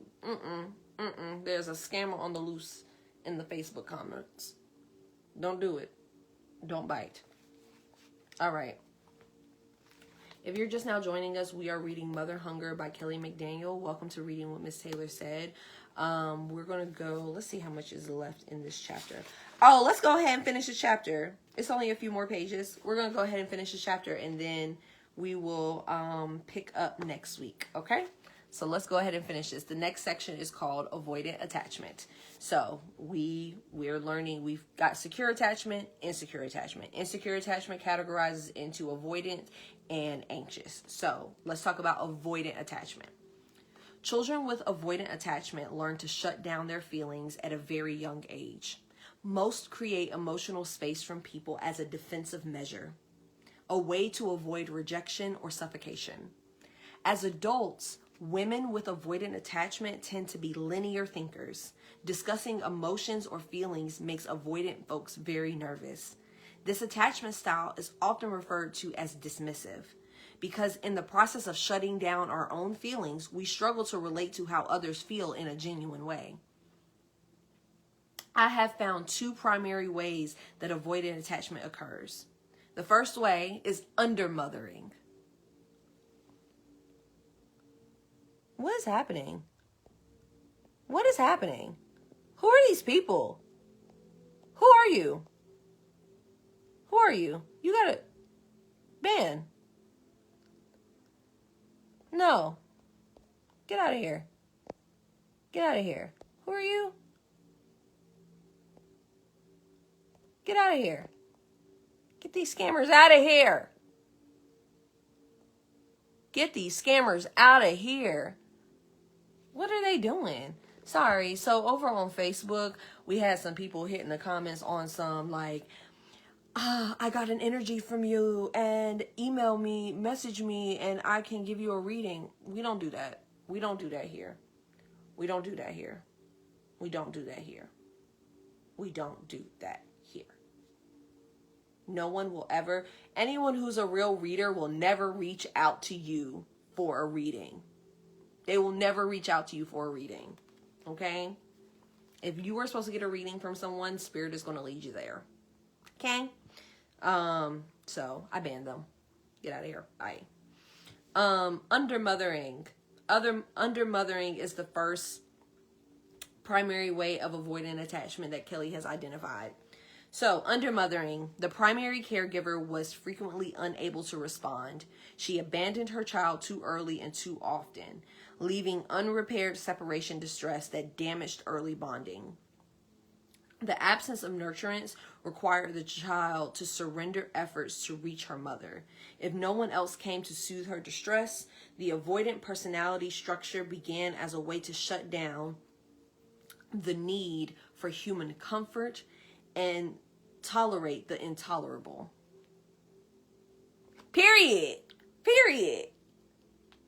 a scammer on the loose in the Facebook comments. Don't do it. Don't bite. All right. If you're just now joining us, we are reading Mother Hunger by Kelly McDaniel. Welcome to Reading What Miss Taylor Said. We're going to go, let's see how much is left in this chapter. Oh, let's go ahead and finish the chapter. It's only a few more pages. We're going to go ahead and finish the chapter, and then we will pick up next week, okay? So let's go ahead and finish this. The next section is called Avoidant Attachment. So we're learning, we've got secure attachment, insecure attachment. Insecure attachment categorizes into avoidant and anxious. So let's talk about avoidant attachment. Children with avoidant attachment learn to shut down their feelings at a very young age. Most create emotional space from people as a defensive measure, a way to avoid rejection or suffocation. As adults, women with avoidant attachment tend to be linear thinkers. Discussing emotions or feelings makes avoidant folks very nervous. This attachment style is often referred to as dismissive, because in the process of shutting down our own feelings, we struggle to relate to how others feel in a genuine way. I have found two primary ways that avoidant attachment occurs. The first way is undermothering. What is happening? What is happening? Who are these people? Who are you? Who are you? You gotta... Ben. No. Get out of here. Get out of here. Who are you? Get out of here. Get these scammers out of here. Get these scammers out of here. What are they doing? Sorry. So over on Facebook, we had some people hitting the comments on some like, I got an energy from you, and email me, message me, and I can give you a reading. We don't do that. We don't do that here. We don't do that here. We don't do that here. We don't do that here. No one will ever, anyone who's a real reader will never reach out to you for a reading. They will never reach out to you for a reading. Okay? If you were supposed to get a reading from someone, Spirit is going to lead you there. Okay? So I banned them. Get out of here. Bye. Undermothering. Undermothering is the first primary way of avoiding attachment that Kelly has identified. So, undermothering, the primary caregiver was frequently unable to respond. She abandoned her child too early and too often, leaving unrepaired separation distress that damaged early bonding. The absence of nurturance required the child to surrender efforts to reach her mother. If no one else came to soothe her distress, the avoidant personality structure began as a way to shut down the need for human comfort and tolerate the intolerable. Period.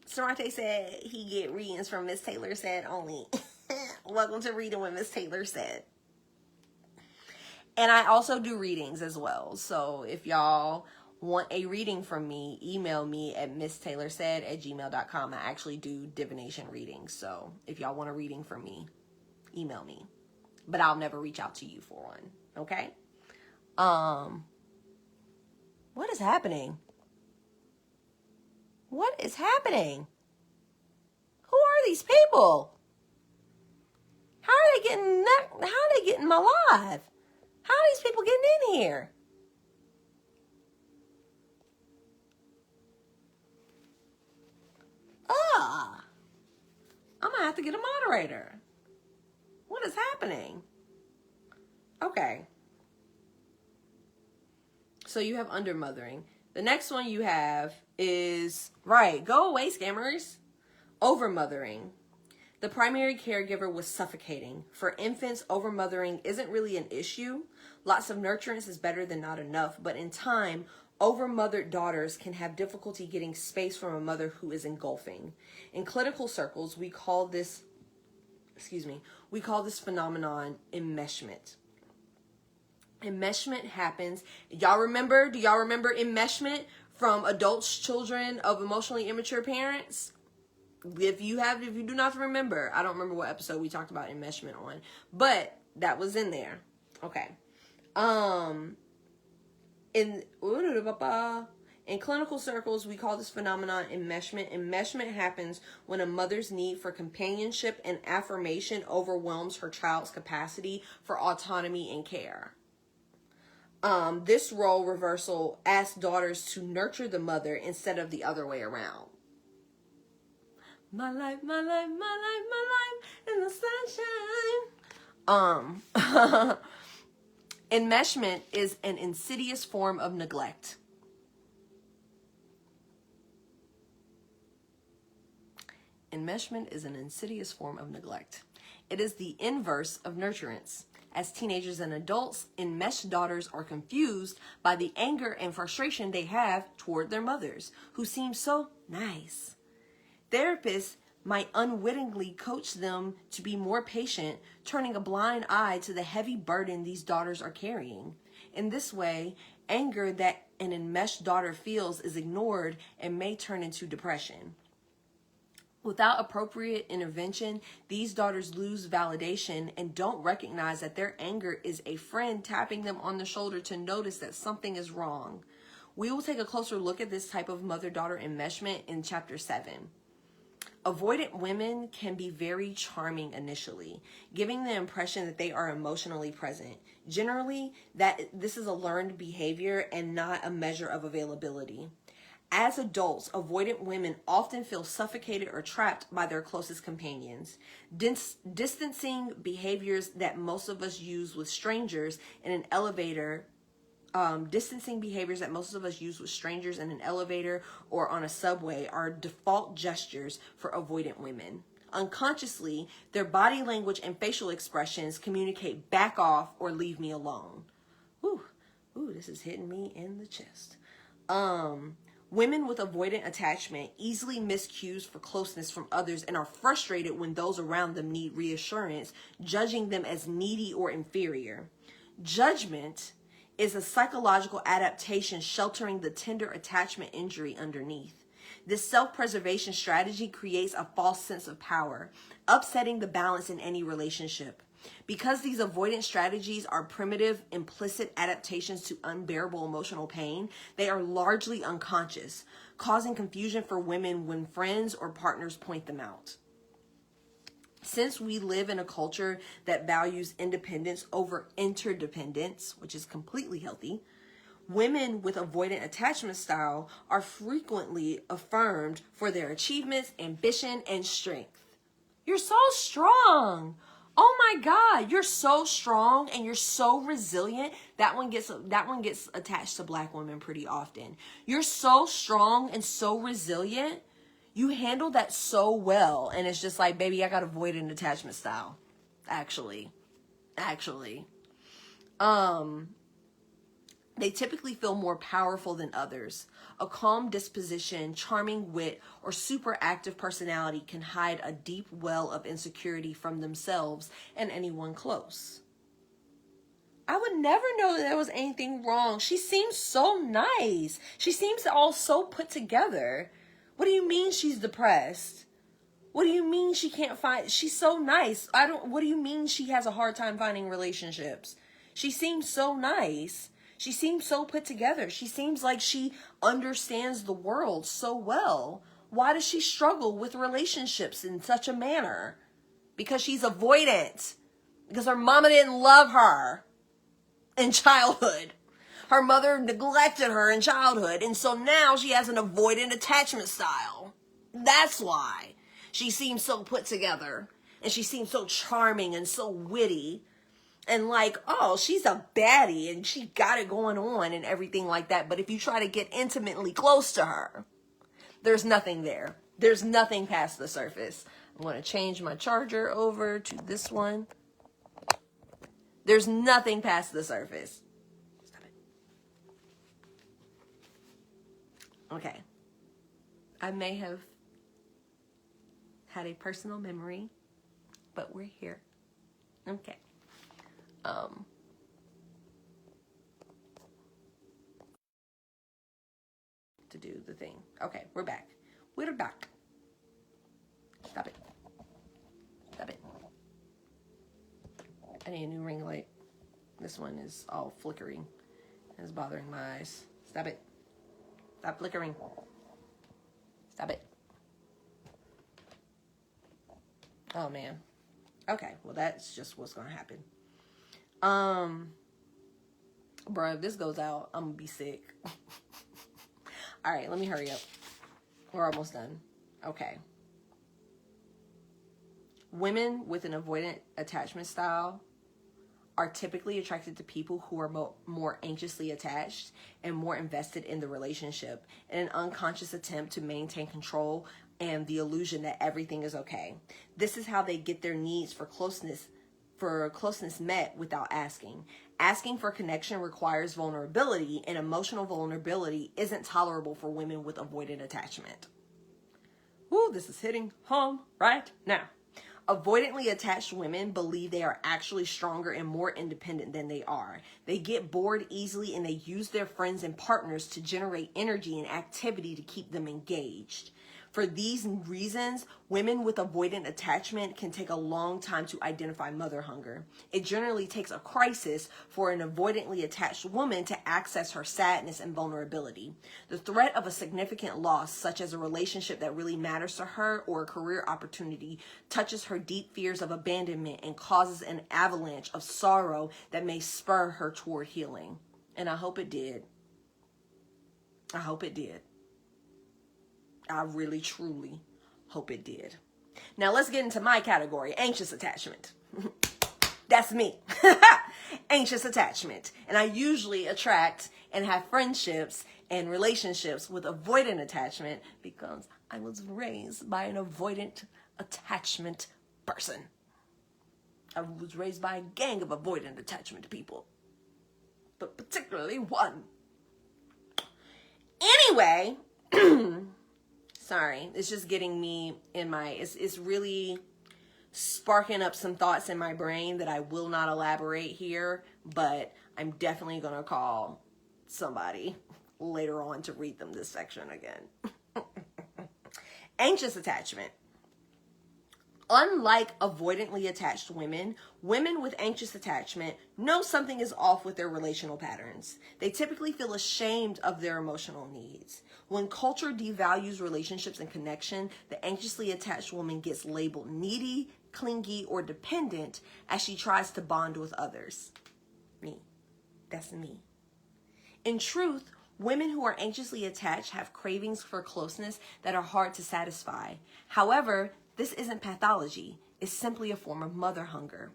Sorante said he get readings from Miss Taylor Said only. Welcome to Reading with Miss Taylor Said. And I also do readings as well. So if y'all want a reading from me, email me at MissTaylorSaid@gmail.com. I actually do divination readings. So if y'all want a reading from me, email me. But I'll never reach out to you for one. Okay? What is happening? What is happening? Who are these people? How are they getting my live? How are these people getting in here? I'm gonna have to get a moderator. What is happening? Okay. So you have undermothering. The next one you have is, right, go away, scammers. Overmothering. The primary caregiver was suffocating. For infants, overmothering isn't really an issue. Lots of nurturance is better than not enough, but in time, overmothered daughters can have difficulty getting space from a mother who is engulfing. In clinical circles, we call this phenomenon enmeshment. Enmeshment happens. Do y'all remember enmeshment from adults, children of emotionally immature parents? If you do not remember, I don't remember what episode we talked about enmeshment on, but that was in there. Okay. In clinical circles, we call this phenomenon enmeshment. Enmeshment happens when a mother's need for companionship and affirmation overwhelms her child's capacity for autonomy and care. This role reversal asks daughters to nurture the mother instead of the other way around. My life in the sunshine. Enmeshment is an insidious form of neglect. Enmeshment is an insidious form of neglect. It is the inverse of nurturance. As teenagers and adults, enmeshed daughters are confused by the anger and frustration they have toward their mothers, who seem so nice. Therapists might unwittingly coach them to be more patient, turning a blind eye to the heavy burden these daughters are carrying. In this way, anger that an enmeshed daughter feels is ignored and may turn into depression. Without appropriate intervention, these daughters lose validation and don't recognize that their anger is a friend tapping them on the shoulder to notice that something is wrong. We will take a closer look at this type of mother-daughter enmeshment in Chapter 7. Avoidant women can be very charming initially, giving the impression that they are emotionally present. Generally, that this is a learned behavior and not a measure of availability. As adults, avoidant women often feel suffocated or trapped by their closest companions. Distancing behaviors that most of us use with strangers in an elevator or on a subway are default gestures for avoidant women. Unconsciously, their body language and facial expressions communicate back off or leave me alone. Ooh, this is hitting me in the chest. Women with avoidant attachment easily miss cues for closeness from others and are frustrated when those around them need reassurance, judging them as needy or inferior. Judgment is a psychological adaptation sheltering the tender attachment injury underneath. This self-preservation strategy creates a false sense of power, upsetting the balance in any relationship. Because these avoidance strategies are primitive, implicit adaptations to unbearable emotional pain, they are largely unconscious, causing confusion for women when friends or partners point them out. Since we live in a culture that values independence over interdependence, which is completely healthy, women with avoidant attachment style are frequently affirmed for their achievements, ambition, and strength. You're so strong. Oh my God, you're so strong and you're so resilient. That one gets attached to Black women pretty often. You're so strong and so resilient. You handle that so well. And it's just like, baby, I got avoidant attachment style. Actually. They typically feel more powerful than others. A calm disposition, charming wit, or super active personality can hide a deep well of insecurity from themselves and anyone close. I would never know that there was anything wrong. She seems so nice. She seems all so put together. What do you mean she's depressed? What do you mean she can't find? She's so nice. What do you mean she has a hard time finding relationships? She seems so nice. She seems so put together. She seems like she understands the world so well. Why does she struggle with relationships in such a manner? Because she's avoidant. Because her mama didn't love her in childhood. Her mother neglected her in childhood. And so now she has an avoidant attachment style. That's why she seems so put together. And she seems so charming and so witty. And like, oh, she's a baddie and she got it going on and everything like that. But if you try to get intimately close to her, there's nothing there. There's nothing past the surface. I'm going to change my charger over to this one. There's nothing past the surface. Stop it. Okay. I may have had a personal memory, but we're here. Okay. To do the thing. Okay, we're back. We're back. Stop it. Stop it. I need a new ring light. This one is all flickering. It's bothering my eyes. Stop it. Stop flickering. Stop it. Oh, man. Okay, well, that's just what's going to happen. Bro, if this goes out, I'm gonna be sick. All right, let me hurry up. We're almost done. Okay. Women with an avoidant attachment style are typically attracted to people who are more anxiously attached and more invested in the relationship in an unconscious attempt to maintain control and the illusion that everything is okay. This is how they get their needs for closeness met without asking. Asking for connection requires vulnerability, and emotional vulnerability isn't tolerable for women with avoidant attachment. Ooh, this is hitting home right now. Avoidantly attached women believe they are actually stronger and more independent than they are. They get bored easily and they use their friends and partners to generate energy and activity to keep them engaged. For these reasons, women with avoidant attachment can take a long time to identify mother hunger. It generally takes a crisis for an avoidantly attached woman to access her sadness and vulnerability. The threat of a significant loss, such as a relationship that really matters to her or a career opportunity, touches her deep fears of abandonment and causes an avalanche of sorrow that may spur her toward healing. And I hope it did. I hope it did. I really, truly hope it did. Now let's get into my category, anxious attachment. That's me. Anxious attachment. And I usually attract and have friendships and relationships with avoidant attachment because I was raised by an avoidant attachment person. I was raised by a gang of avoidant attachment people, but particularly one. Anyway, sorry, it's just getting me in my, it's really sparking up some thoughts in my brain that I will not elaborate here, but I'm definitely going to call somebody later on to read them this section again. Anxious attachment. Unlike avoidantly attached women, women with anxious attachment know something is off with their relational patterns. They typically feel ashamed of their emotional needs. When culture devalues relationships and connection, the anxiously attached woman gets labeled needy, clingy, or dependent as she tries to bond with others. Me. That's me. In truth, women who are anxiously attached have cravings for closeness that are hard to satisfy. However, this isn't pathology. It's simply a form of mother hunger.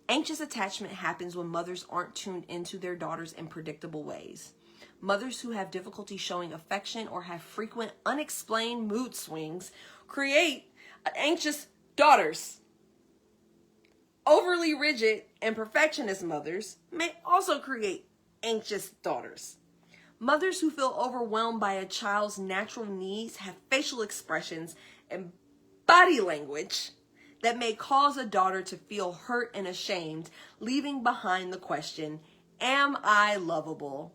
Anxious attachment happens when mothers aren't tuned into their daughters in predictable ways. Mothers who have difficulty showing affection or have frequent unexplained mood swings create anxious daughters. Overly rigid and perfectionist mothers may also create anxious daughters. Mothers who feel overwhelmed by a child's natural needs have facial expressions and body language that may cause a daughter to feel hurt and ashamed, leaving behind the question, am I lovable?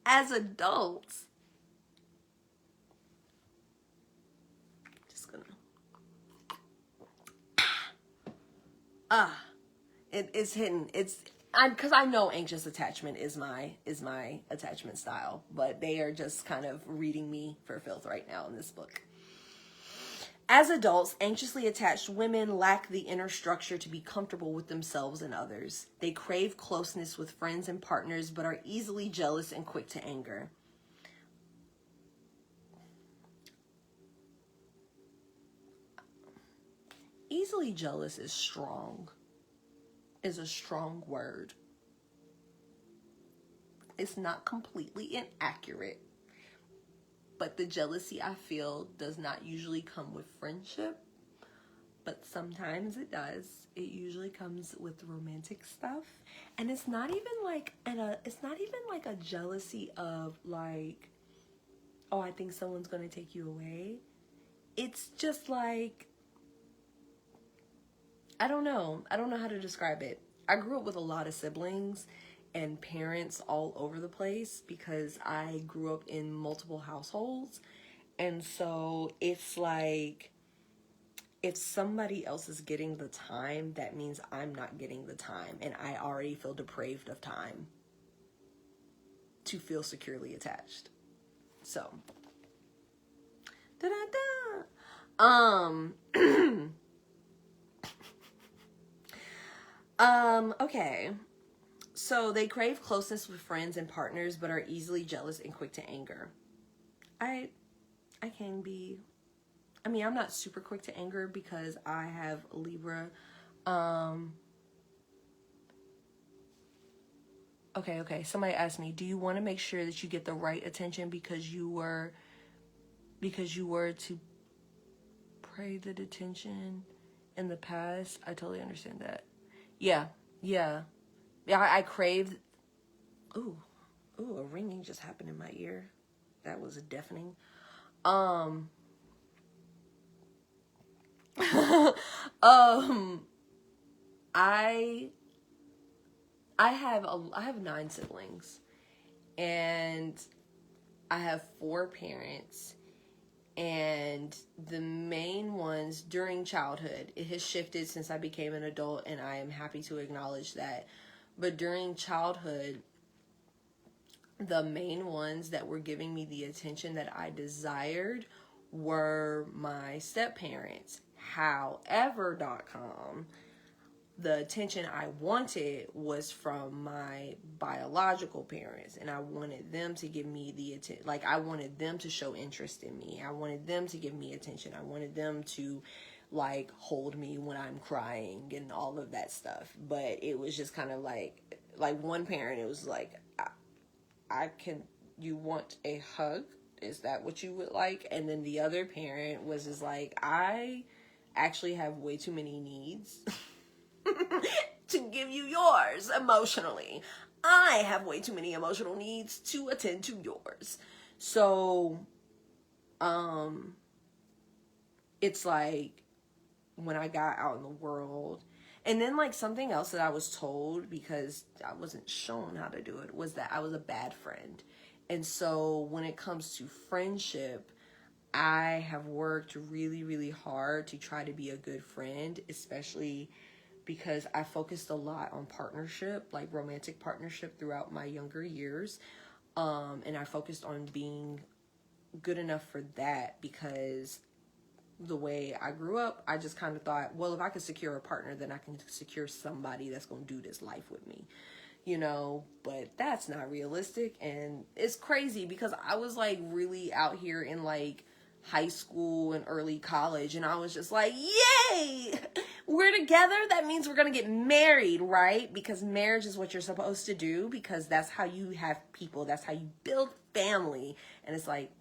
As adults, just gonna, it's hidden. Because I know anxious attachment is my attachment style, but they are just kind of reading me for filth right now in this book. As adults, anxiously attached women lack the inner structure to be comfortable with themselves and others. They crave closeness with friends and partners, but are easily jealous and quick to anger. Easily jealous is strong. Is a strong word. It's not completely inaccurate, but the jealousy I feel does not usually come with friendship, but sometimes it does. It usually comes with romantic stuff, and it's not even like a jealousy of like, oh, I think someone's going to take you away. It's just like, I don't know how to describe it. I grew up with a lot of siblings and parents all over the place because I grew up in multiple households. And so it's like, if somebody else is getting the time, that means I'm not getting the time. And I already feel depraved of time to feel securely attached. So, okay. So they crave closeness with friends and partners, but are easily jealous and quick to anger. I can be, I'm not super quick to anger because I have Libra. Okay. Somebody asked me, do you want to make sure that you get the right attention because you were to pray the detention in the past? I totally understand that. Yeah, I craved. Ooh, a ringing just happened in my ear. That was deafening. I have 9 siblings, and I have 4 parents. And the main ones during childhood, it has shifted since I became an adult, and I am happy to acknowledge that. But during childhood, the main ones that were giving me the attention that I desired were my step-parents. However, the attention I wanted was from my biological parents, and I wanted them to give me the attention. Like, I wanted them to show interest in me. I wanted them to give me attention. I wanted them to, like, hold me when I'm crying and all of that stuff. But it was just kind of like one parent, it was like, you want a hug? Is that what you would like? And then the other parent was just like, I actually have way too many needs to give you yours emotionally. I have way too many emotional needs to attend to yours. So, it's like when I got out in the world And then, like, something else that I was told, because I wasn't shown how to do it, was that I was a bad friend. And so when it comes to friendship, I have worked really, really hard to try to be a good friend, especially because I focused a lot on partnership, like romantic partnership, throughout my younger years. And I focused on being good enough for that, because the way I grew up, I just kind of thought, well, if I could secure a partner, then I can secure somebody that's going to do this life with me, you know. But that's not realistic. And it's crazy because I was like really out here in like high school and early college, and I was just like, yay, we're together. That means we're going to get married, right? Because marriage is what you're supposed to do, because that's how you have people. That's how you build family. And it's like,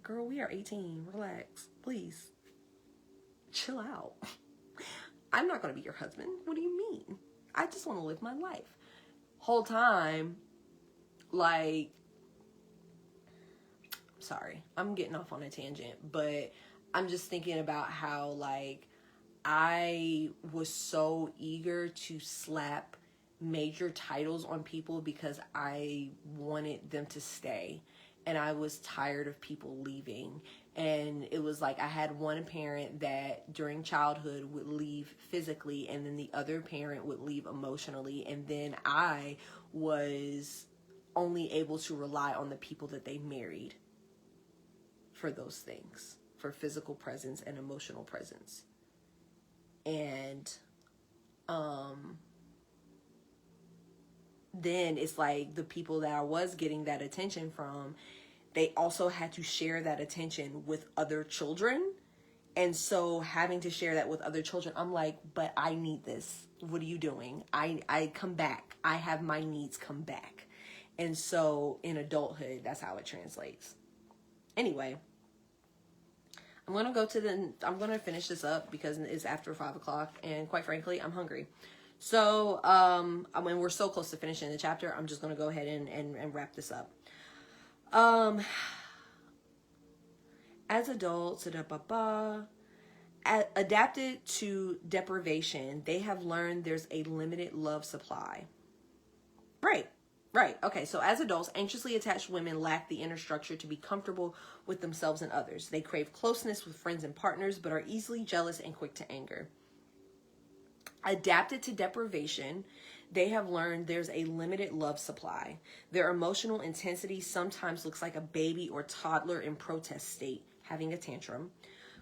girl, we are 18. Relax, please. Chill out. I'm not going to be your husband. What do you mean? I just want to live my life. Whole time, like, sorry, I'm getting off on a tangent, but I'm just thinking about how, like, I was so eager to slap major titles on people because I wanted them to stay. And I was tired of people leaving. And it was like I had one parent that during childhood would leave physically, and then the other parent would leave emotionally. And then I was only able to rely on the people that they married for those things, for physical presence and emotional presence. And then it's like the people that I was getting that attention from, they also had to share that attention with other children. And so having to share that with other children, I'm like, but I need this. What are you doing? I come back. I have my needs come back. And so in adulthood, that's how it translates. Anyway, I'm going to finish this up because it's after 5 o'clock. And quite frankly, I'm hungry. So, I mean, we're so close to finishing the chapter. I'm just going to go ahead and wrap this up. As adults, adapted to deprivation, they have learned there's a limited love supply. Right. Okay. So as adults, anxiously attached women lack the inner structure to be comfortable with themselves and others. They crave closeness with friends and partners, but are easily jealous and quick to anger. Adapted to deprivation, they have learned there's a limited love supply. Their emotional intensity sometimes looks like a baby or toddler in protest state, having a tantrum,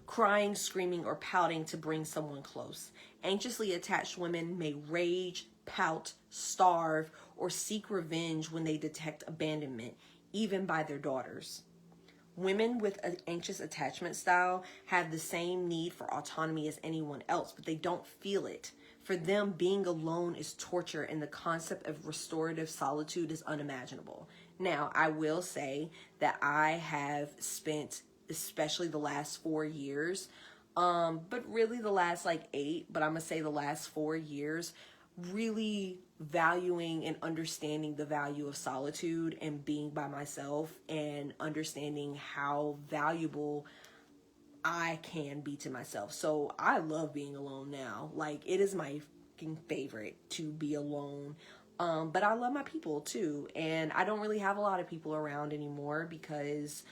crying, screaming, or pouting to bring someone close. Anxiously attached women may rage, pout, starve, or seek revenge when they detect abandonment, even by their daughters. Women with an anxious attachment style have the same need for autonomy as anyone else, but they don't feel it. For them, being alone is torture, and the concept of restorative solitude is unimaginable. Now, I will say that I have spent, especially the last 4 years, but really the last like 8, but I'm going to say the last 4 years, really valuing and understanding the value of solitude and being by myself, and understanding how valuable I can be to myself. So I love being alone now. Like, it is my fucking favorite to be alone. But I love my people too. And I don't really have a lot of people around anymore because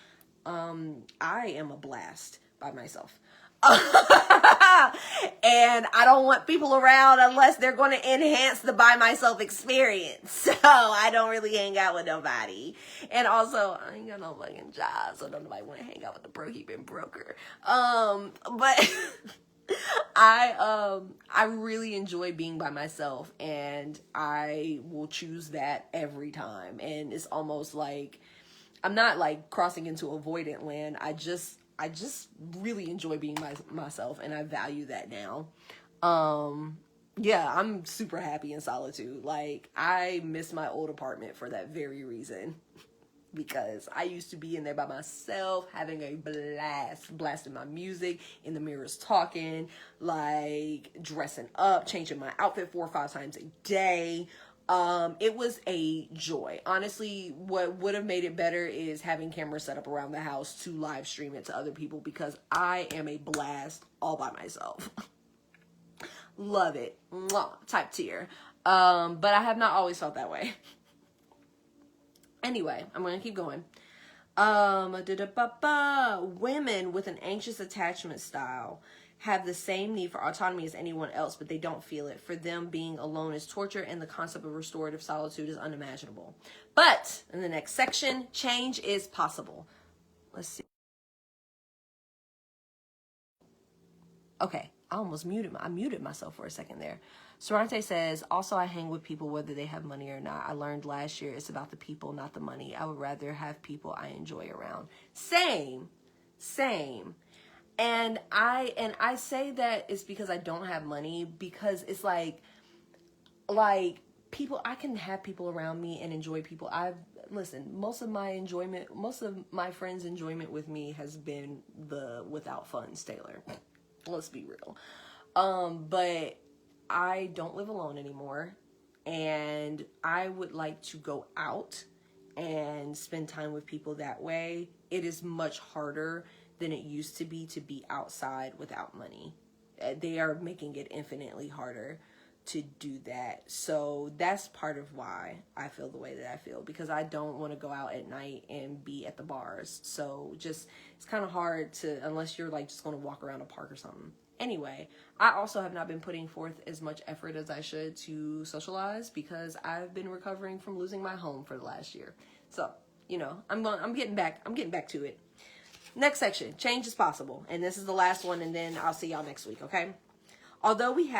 I am a blast by myself. And I don't want people around unless they're going to enhance the by myself experience. So I don't really hang out with nobody. And also, I ain't got no fucking job, so don't nobody want to hang out with the broke-keeping broker. But I really enjoy being by myself, and I will choose that every time. And it's almost like I'm not like crossing into avoidant land. I just really enjoy being myself, and I value that now. Yeah, I'm super happy in solitude. Like, I miss my old apartment for that very reason. Because I used to be in there by myself, having a blast, blasting my music, in the mirrors talking, like dressing up, changing my outfit 4 or 5 times a day. It was a joy. Honestly, what would have made it better is having cameras set up around the house to live stream it to other people, because I am a blast all by myself. Love it. Mwah. Type tier. But I have not always felt that way. Anyway, I'm going to keep going. Women with an anxious attachment style have the same need for autonomy as anyone else, but they don't feel it. For them, being alone is torture, and the concept of restorative solitude is unimaginable. But in the next section, change is possible. Let's see. Okay, I muted myself for a second there. Sorante says, also I hang with people whether they have money or not. I learned last year it's about the people, not the money. I would rather have people I enjoy around. Same. And I say that it's because I don't have money, because it's like people, I can have people around me and enjoy people. Listen, most of my friends' enjoyment with me has been the without funds Taylor. Let's be real. But I don't live alone anymore, and I would like to go out and spend time with people that way. It is much harder than it used to be outside without money. They are making it infinitely harder to do that. So that's part of why I feel the way that I feel, because I don't want to go out at night and be at the bars. So just, it's kind of hard to, unless you're like just going to walk around a park or something. Anyway, I also have not been putting forth as much effort as I should to socialize, because I've been recovering from losing my home for the last year. So, you know, I'm getting back to it. Next section, change is possible. And this is the last one, and then I'll see y'all next week, okay? Although we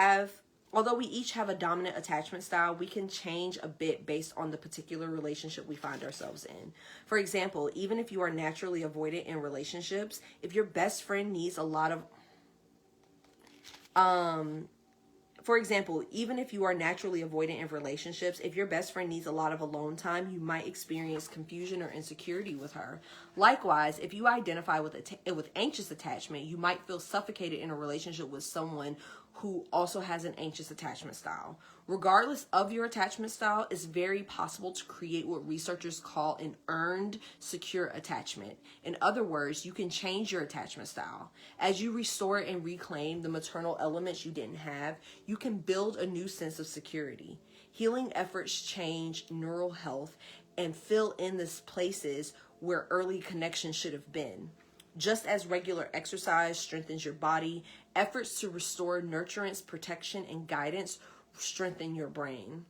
each have a dominant attachment style, we can change a bit based on the particular relationship we find ourselves in. For example, even if you are naturally avoidant in relationships, if your best friend needs a lot of alone time, you might experience confusion or insecurity with her. Likewise, if you identify with anxious attachment, you might feel suffocated in a relationship with someone who also has an anxious attachment style. Regardless of your attachment style, it's very possible to create what researchers call an earned secure attachment. In other words, you can change your attachment style. As you restore and reclaim the maternal elements you didn't have, you can build a new sense of security. Healing efforts change neural health and fill in the places where early connection should have been. Just as regular exercise strengthens your body, efforts to restore nurturance, protection, and guidance strengthen your brain.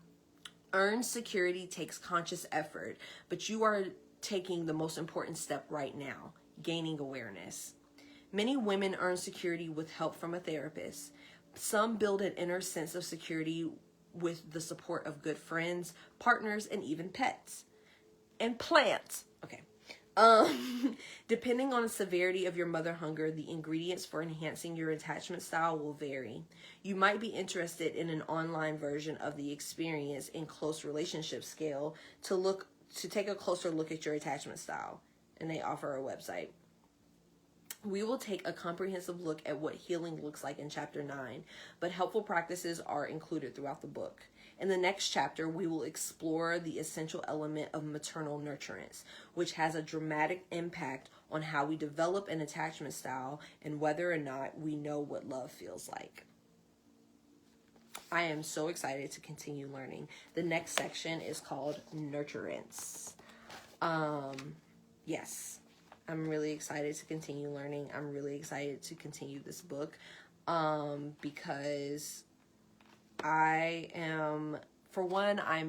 Earned security takes conscious effort, but you are taking the most important step right now, gaining awareness. Many women earn security with help from a therapist. Some build an inner sense of security with the support of good friends, partners, and even pets. And plants. Okay. Depending on the severity of your mother hunger, the ingredients for enhancing your attachment style will vary. You might be interested in an online version of the experience in close relationship scale to take a closer look at your attachment style, and they offer a website. We will take a comprehensive look at what healing looks like in chapter 9, but helpful practices are included throughout the book. In the next chapter, we will explore the essential element of maternal nurturance, which has a dramatic impact on how we develop an attachment style and whether or not we know what love feels like. I am so excited to continue learning. The next section is called Nurturance. Yes, I'm really excited to continue learning. I'm really excited to continue this book because I'm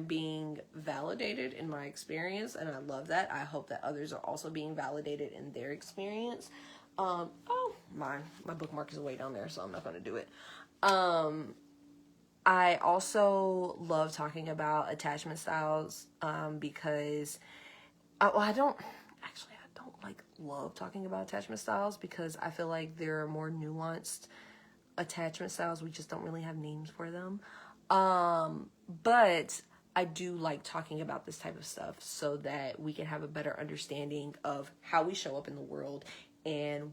being validated in my experience, and I love that. I hope that others are also being validated in their experience. My bookmark is way down there, so I'm not going to do it. I also love talking about attachment styles because I don't love talking about attachment styles because I feel like there are more nuanced attachment styles. We just don't really have names for them. But I do like talking about this type of stuff so that we can have a better understanding of how we show up in the world and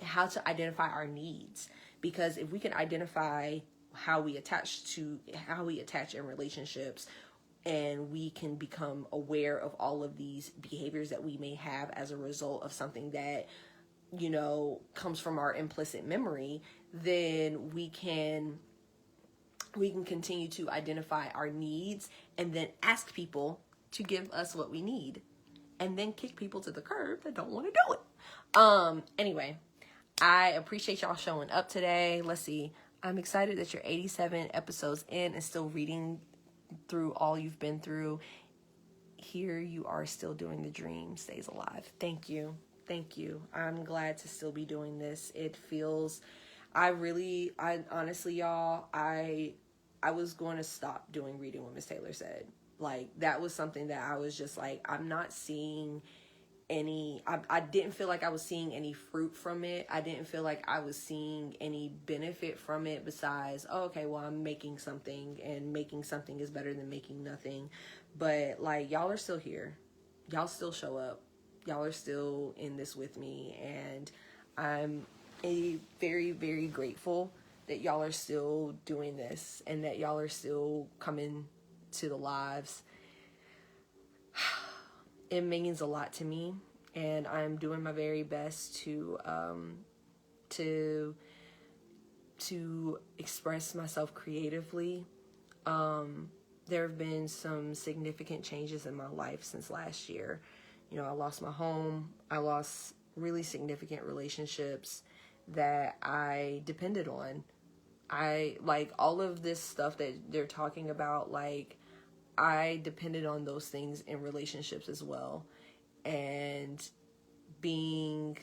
how to identify our needs. Because if we can identify how we attach in relationships, and we can become aware of all of these behaviors that we may have as a result of something that, comes from our implicit memory, then we can we can continue to identify our needs and then ask people to give us what we need, and then kick people to the curb that don't want to do it. Anyway, I appreciate y'all showing up today. Let's see. I'm excited that you're 87 episodes in and still reading through all you've been through. Here you are still doing the dream stays alive. Thank you. Thank you. I'm glad to still be doing this. It feels, I honestly, y'all, I was going to stop doing reading what Miss Taylor said. Like, that was something that I was just like, I'm not seeing any, I didn't feel like I was seeing any fruit from it. I didn't feel like I was seeing any benefit from it besides, oh, okay, well, I'm making something, and making something is better than making nothing. But like, y'all are still here. Y'all still show up. Y'all are still in this with me. And I'm very, very grateful that y'all are still doing this and that y'all are still coming to the lives. It means a lot to me, and I'm doing my very best to express myself creatively. There have been some significant changes in my life since last year. You know, I lost my home. I lost really significant relationships that I depended on. I, like, all of this stuff that they're talking about, like, I depended on those things in relationships as well. And being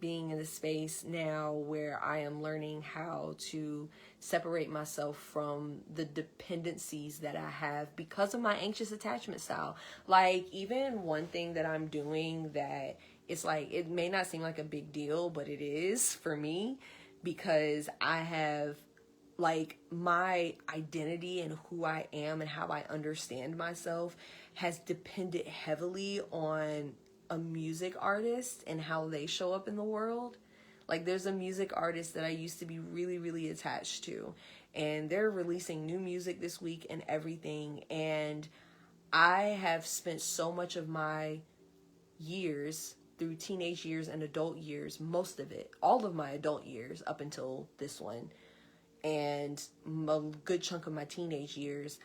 in a space now where I am learning how to separate myself from the dependencies that I have because of my anxious attachment style. Like, even one thing that I'm doing that it's like, it may not seem like a big deal, but it is for me, because I have, like, my identity and who I am and how I understand myself has depended heavily on a music artist and how they show up in the world. Like, there's a music artist that I used to be really, really attached to, and they're releasing new music this week and everything. And I have spent so much of my years, through teenage years and adult years, most of it, all of my adult years up until this one, and a good chunk of my teenage years,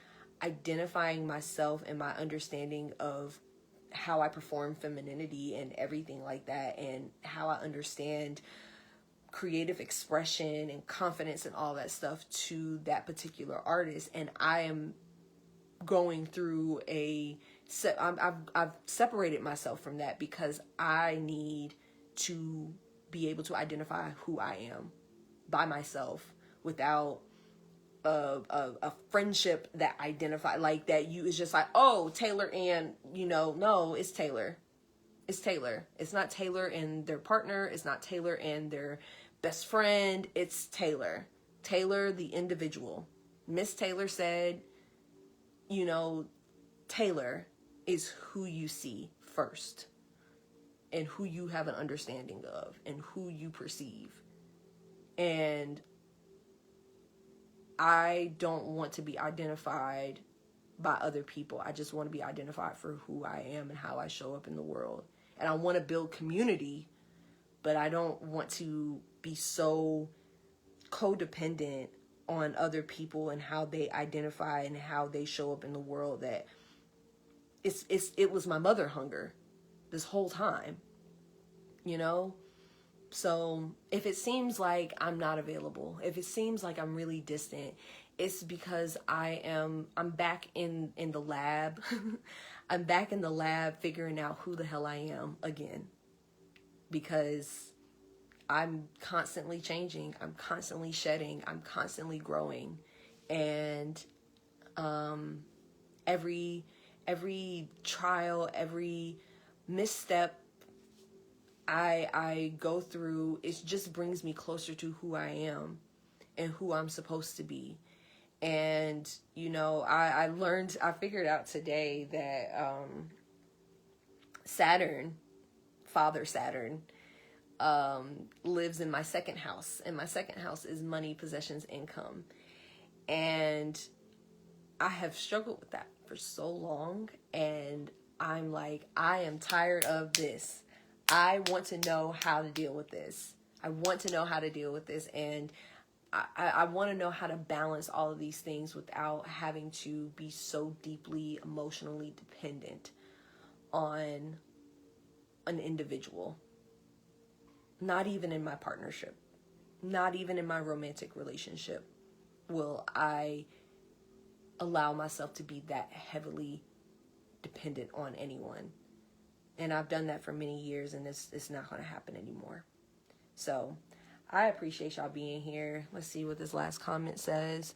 identifying myself and my understanding of how I perform femininity and everything like that, and how I understand creative expression and confidence and all that stuff to that particular artist. And I am going through I've separated myself from that because I need to be able to identify who I am by myself without a friendship that identify, like, that you is just like, oh, Taylor and, you know, no, it's Taylor. It's Taylor. It's not Taylor and their partner. It's not Taylor and their best friend. It's Taylor. Taylor, the individual. Miss Taylor said, you know, Taylor is who you see first, and who you have an understanding of, and who you perceive. And I don't want to be identified by other people. I just want to be identified for who I am and how I show up in the world. And I want to build community, but I don't want to be so codependent on other people and how they identify and how they show up in the world that it was my mother hunger this whole time, you know? So if it seems like I'm not available, if it seems like I'm really distant, it's because I'm back in the lab. I'm back in the lab figuring out who the hell I am again, because I'm constantly changing. I'm constantly shedding. I'm constantly growing. And every trial, every misstep I go through, it just brings me closer to who I am and who I'm supposed to be. And, you know, I figured out today that Father Saturn, lives in my second house. And my second house is money, possessions, income. And I have struggled with that for so long. And I'm like, I am tired of this. I want to know how to deal with this. And I want to know how to balance all of these things without having to be so deeply emotionally dependent on an individual. Not even in my partnership, not even in my romantic relationship will I allow myself to be that heavily dependent on anyone. And I've done that for many years, and it's not going to happen anymore. So I appreciate y'all being here. Let's see what this last comment says.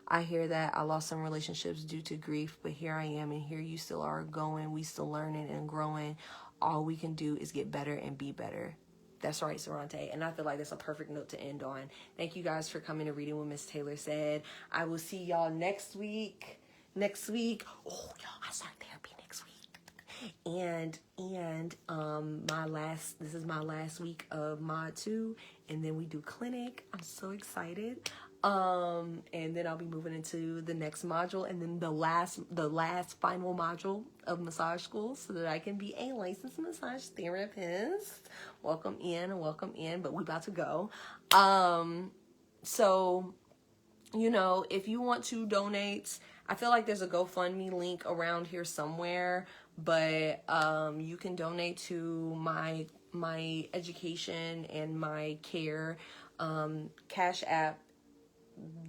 I hear that I lost some relationships due to grief, but here I am, and here you still are going. We still learning and growing. All we can do is get better and be better. That's right, Sorante. And I feel like that's a perfect note to end on. Thank you guys for coming to Reading what Miss Taylor Said. I will see y'all next week. Next week. Oh, y'all, I start therapy next week. And this is my last week of mod 2, and then we do clinic. I'm so excited. And then I'll be moving into the next module, and then the last final module of massage school, so that I can be a licensed massage therapist. Welcome in, but we about to go. So, you know, if you want to donate, I feel like there's a GoFundMe link around here somewhere, but you can donate to my education and my care. Cash App,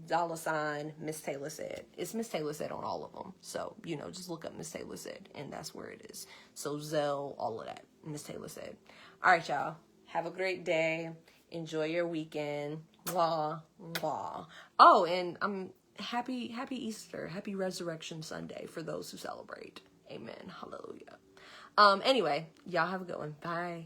$ Miss Taylor Said. It's Miss Taylor Said on all of them. So, you know, just look up Miss Taylor Said, and that's where it is. So Zelle, all of that, Miss Taylor Said. All right, y'all. Have a great day. Enjoy your weekend. Mwah, mwah. Oh, and happy Easter. Happy Resurrection Sunday for those who celebrate. Amen. Hallelujah. Anyway, y'all have a good one. Bye.